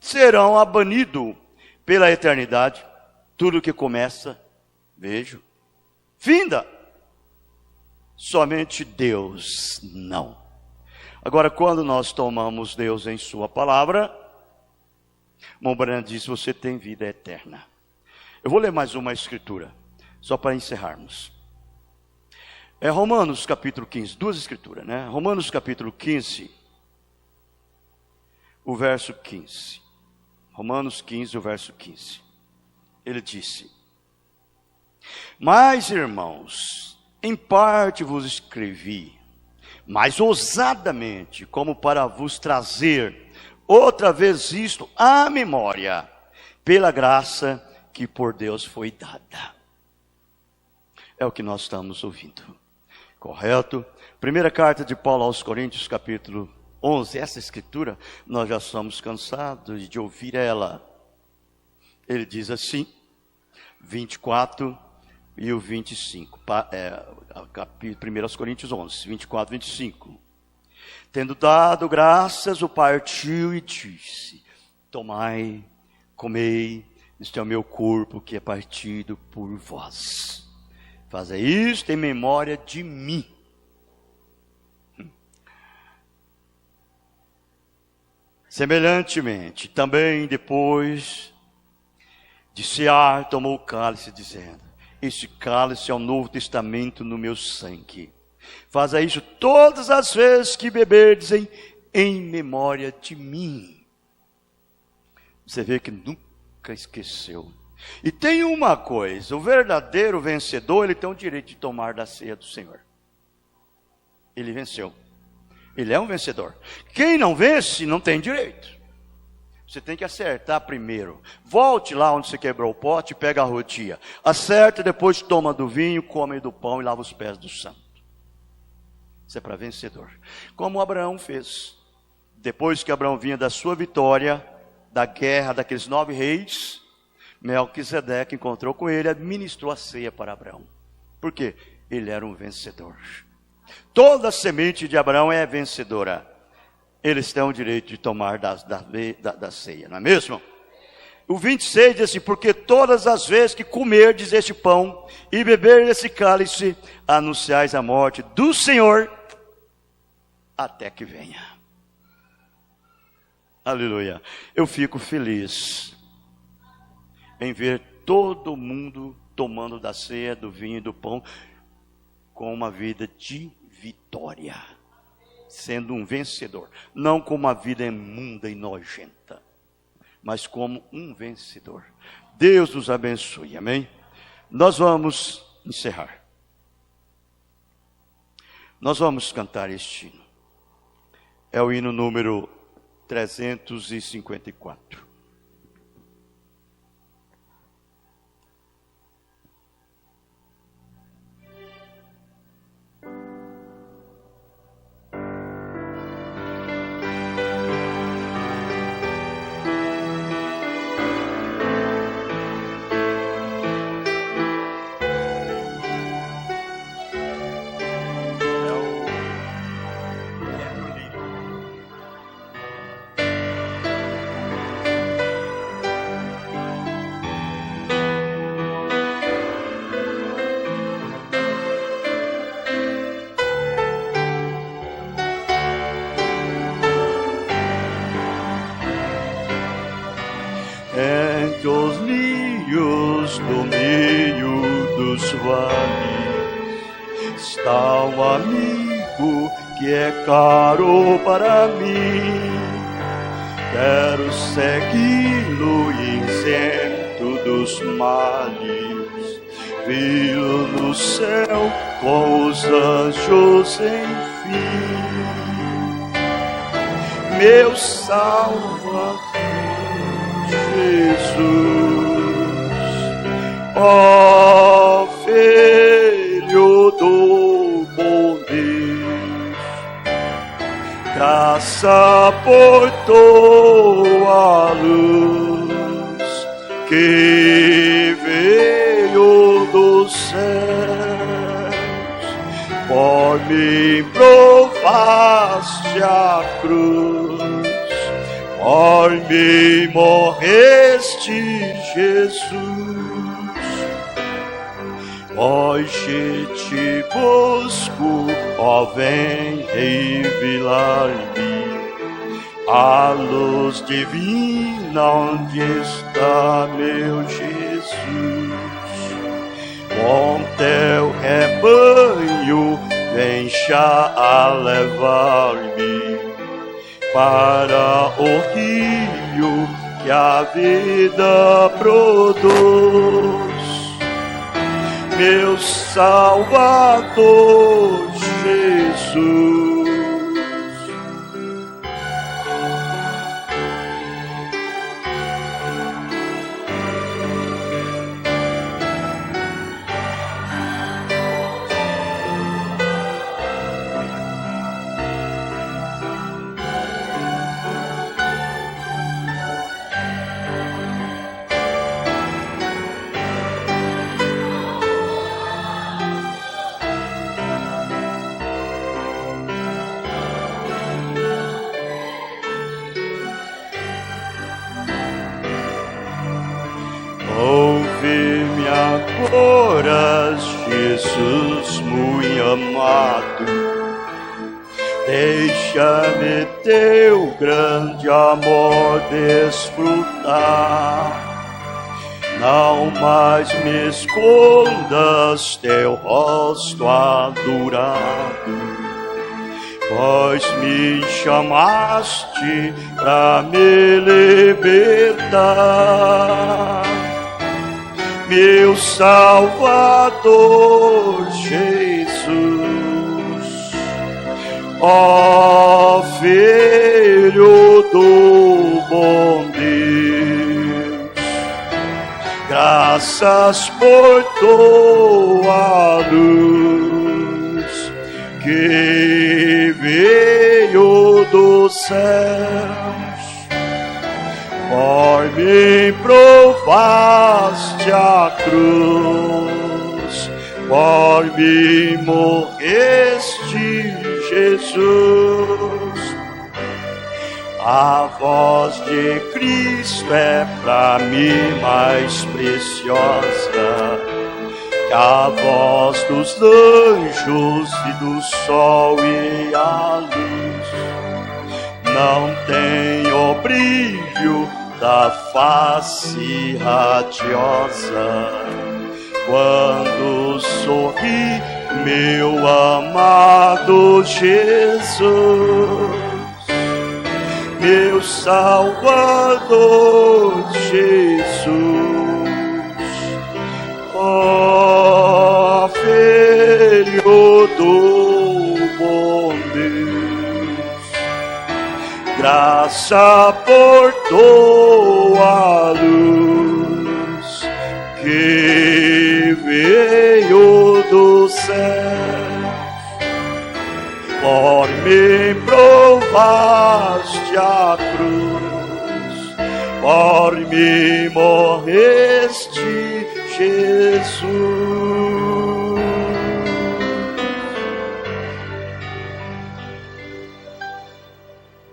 serão abanidos pela eternidade. Tudo que começa, vejo, finda. Somente Deus não. Agora, quando nós tomamos Deus em sua palavra, Montbrand diz, você tem vida eterna. Eu vou ler mais uma escritura, só para encerrarmos. É Romanos capítulo 15, 2 escrituras, né? Romanos capítulo 15, o verso 15. Romanos 15, o verso 15. Ele disse, mas irmãos, Em parte vos escrevi, mas ousadamente, como para vos trazer outra vez isto à memória, pela graça que por Deus foi dada. É o que nós estamos ouvindo, correto? Primeira carta de Paulo aos Coríntios, capítulo 11, essa escritura, nós já somos cansados de ouvir ela. Ele diz assim, 24 e o 25, capítulo 1 Coríntios 11, 24 e 25. Tendo dado graças, o partiu e disse, tomai, comei, este é o meu corpo que é partido por vós. Fazei isto em memória de mim. Semelhantemente, também depois de cear, tomou o cálice, dizendo, este cálice é o Novo Testamento no meu sangue. Faça isso todas as vezes que beberdes em memória de mim. Você vê que nunca esqueceu. E tem uma coisa, o verdadeiro vencedor, ele tem o direito de tomar da ceia do Senhor. Ele venceu. Ele é um vencedor. Quem não vence, não tem direito. Você tem que acertar primeiro. Volte lá onde você quebrou o pote, pega a rotia. Acerta, depois toma do vinho, come do pão e lava os pés do santo. Isso é para vencedor. Como Abraão fez. Depois que Abraão vinha da sua vitória, da guerra daqueles 9 reis, Melquisedeque encontrou com ele, administrou a ceia para Abraão. Por quê? Ele era um vencedor. Toda a semente de Abraão é vencedora. Eles têm o direito de tomar da ceia, não é mesmo? O 26 diz assim, porque todas as vezes que comerdes este pão e beberdes esse cálice, anunciais a morte do Senhor até que venha. Aleluia. Eu fico feliz em ver todo mundo tomando da ceia, do vinho e do pão, com uma vida de vitória, sendo um vencedor, não com uma vida imunda e nojenta, mas como um vencedor. Deus nos abençoe, amém? Nós vamos encerrar. Nós vamos cantar este hino. É o hino número 354. Entre os lírios do meio dos vales está um amigo que é caro para mim. Quero segui-lo isento dos males, vi-lo no céu com os anjos enfim. Meu Salvador Jesus, ó Filho do bom Deus, graça por tua luz que veio dos céus, por mim provaste a cruz. Por mim morreste, Jesus. Hoje te busco, ó vem revelar-me a luz divina onde está meu Jesus. Com teu rebanho vem já a levar-me para o rio que a vida produz. meu Salvador Jesus. Ouve-me agora, Jesus muito amado, deixa-me teu grande amor desfrutar. Não mais me escondas teu rosto adorado, pois me chamaste pra me libertar. Meu Salvador Jesus, ó Filho do bom Deus, graças por tua luz que veio dos céus. Por mim provaste a cruz, por mim morreste, Jesus. A voz de Cristo é pra mim mais preciosa que a voz dos anjos e do sol e a luz. Não tem o brilho da face radiosa quando sorri meu amado Jesus. Meu Salvador Jesus, ó Filho do bom Deus, graça por tua luz que veio do céu. Por mim provaste a cruz, por mim morreste, Jesus.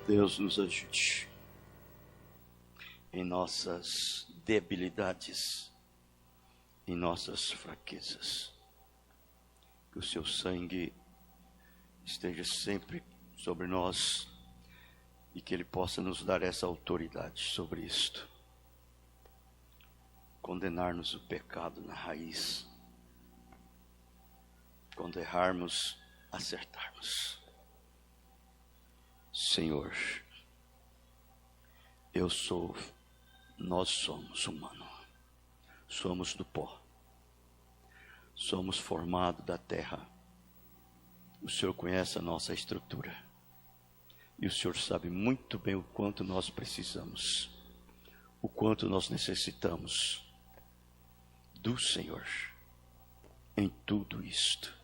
Deus nos ajude em nossas debilidades, em nossas fraquezas. Que o seu sangue esteja sempre sobre nós e que Ele possa nos dar essa autoridade sobre isto. Condenar-nos o pecado na raiz. Quando errarmos, acertarmos. Senhor, nós somos humanos, somos do pó, somos formados da terra. O Senhor conhece a nossa estrutura e o Senhor sabe muito bem o quanto nós precisamos, o quanto nós necessitamos do Senhor em tudo isto.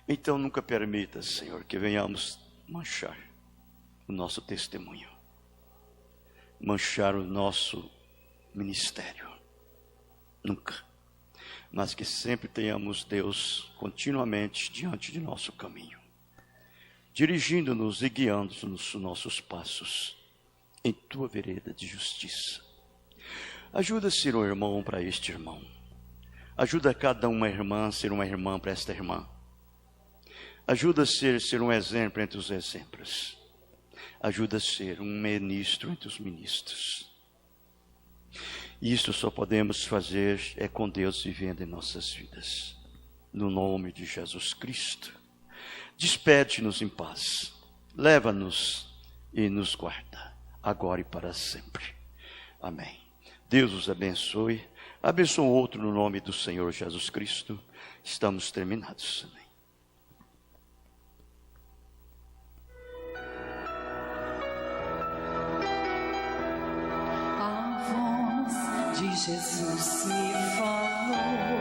Então nunca permita, Senhor, que venhamos manchar o nosso testemunho, manchar o nosso ministério, nunca. Mas que sempre tenhamos Deus continuamente diante de nosso caminho, dirigindo-nos e guiando-nos nos nossos passos em tua vereda de justiça. Ajuda a ser um irmão para este irmão, ajuda cada uma irmã a ser uma irmã para esta irmã, ajuda a ser um exemplo entre os exemplos, ajuda a ser um ministro entre os ministros. Isto só podemos fazer com Deus vivendo em nossas vidas. No nome de Jesus Cristo. Despede-nos em paz. Leva-nos e nos guarda, agora e para sempre. Amém. Deus os abençoe. Abençoa um outro no nome do Senhor Jesus Cristo. Estamos terminados. Amém. A voz de Jesus me falou: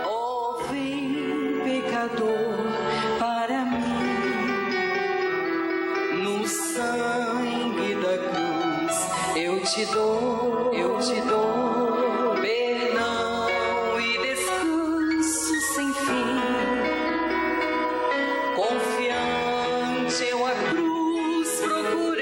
ó, vem, pecador, para mim. No sangue da cruz eu te dou perdão e descanso sem fim. Confiante eu a cruz procurei.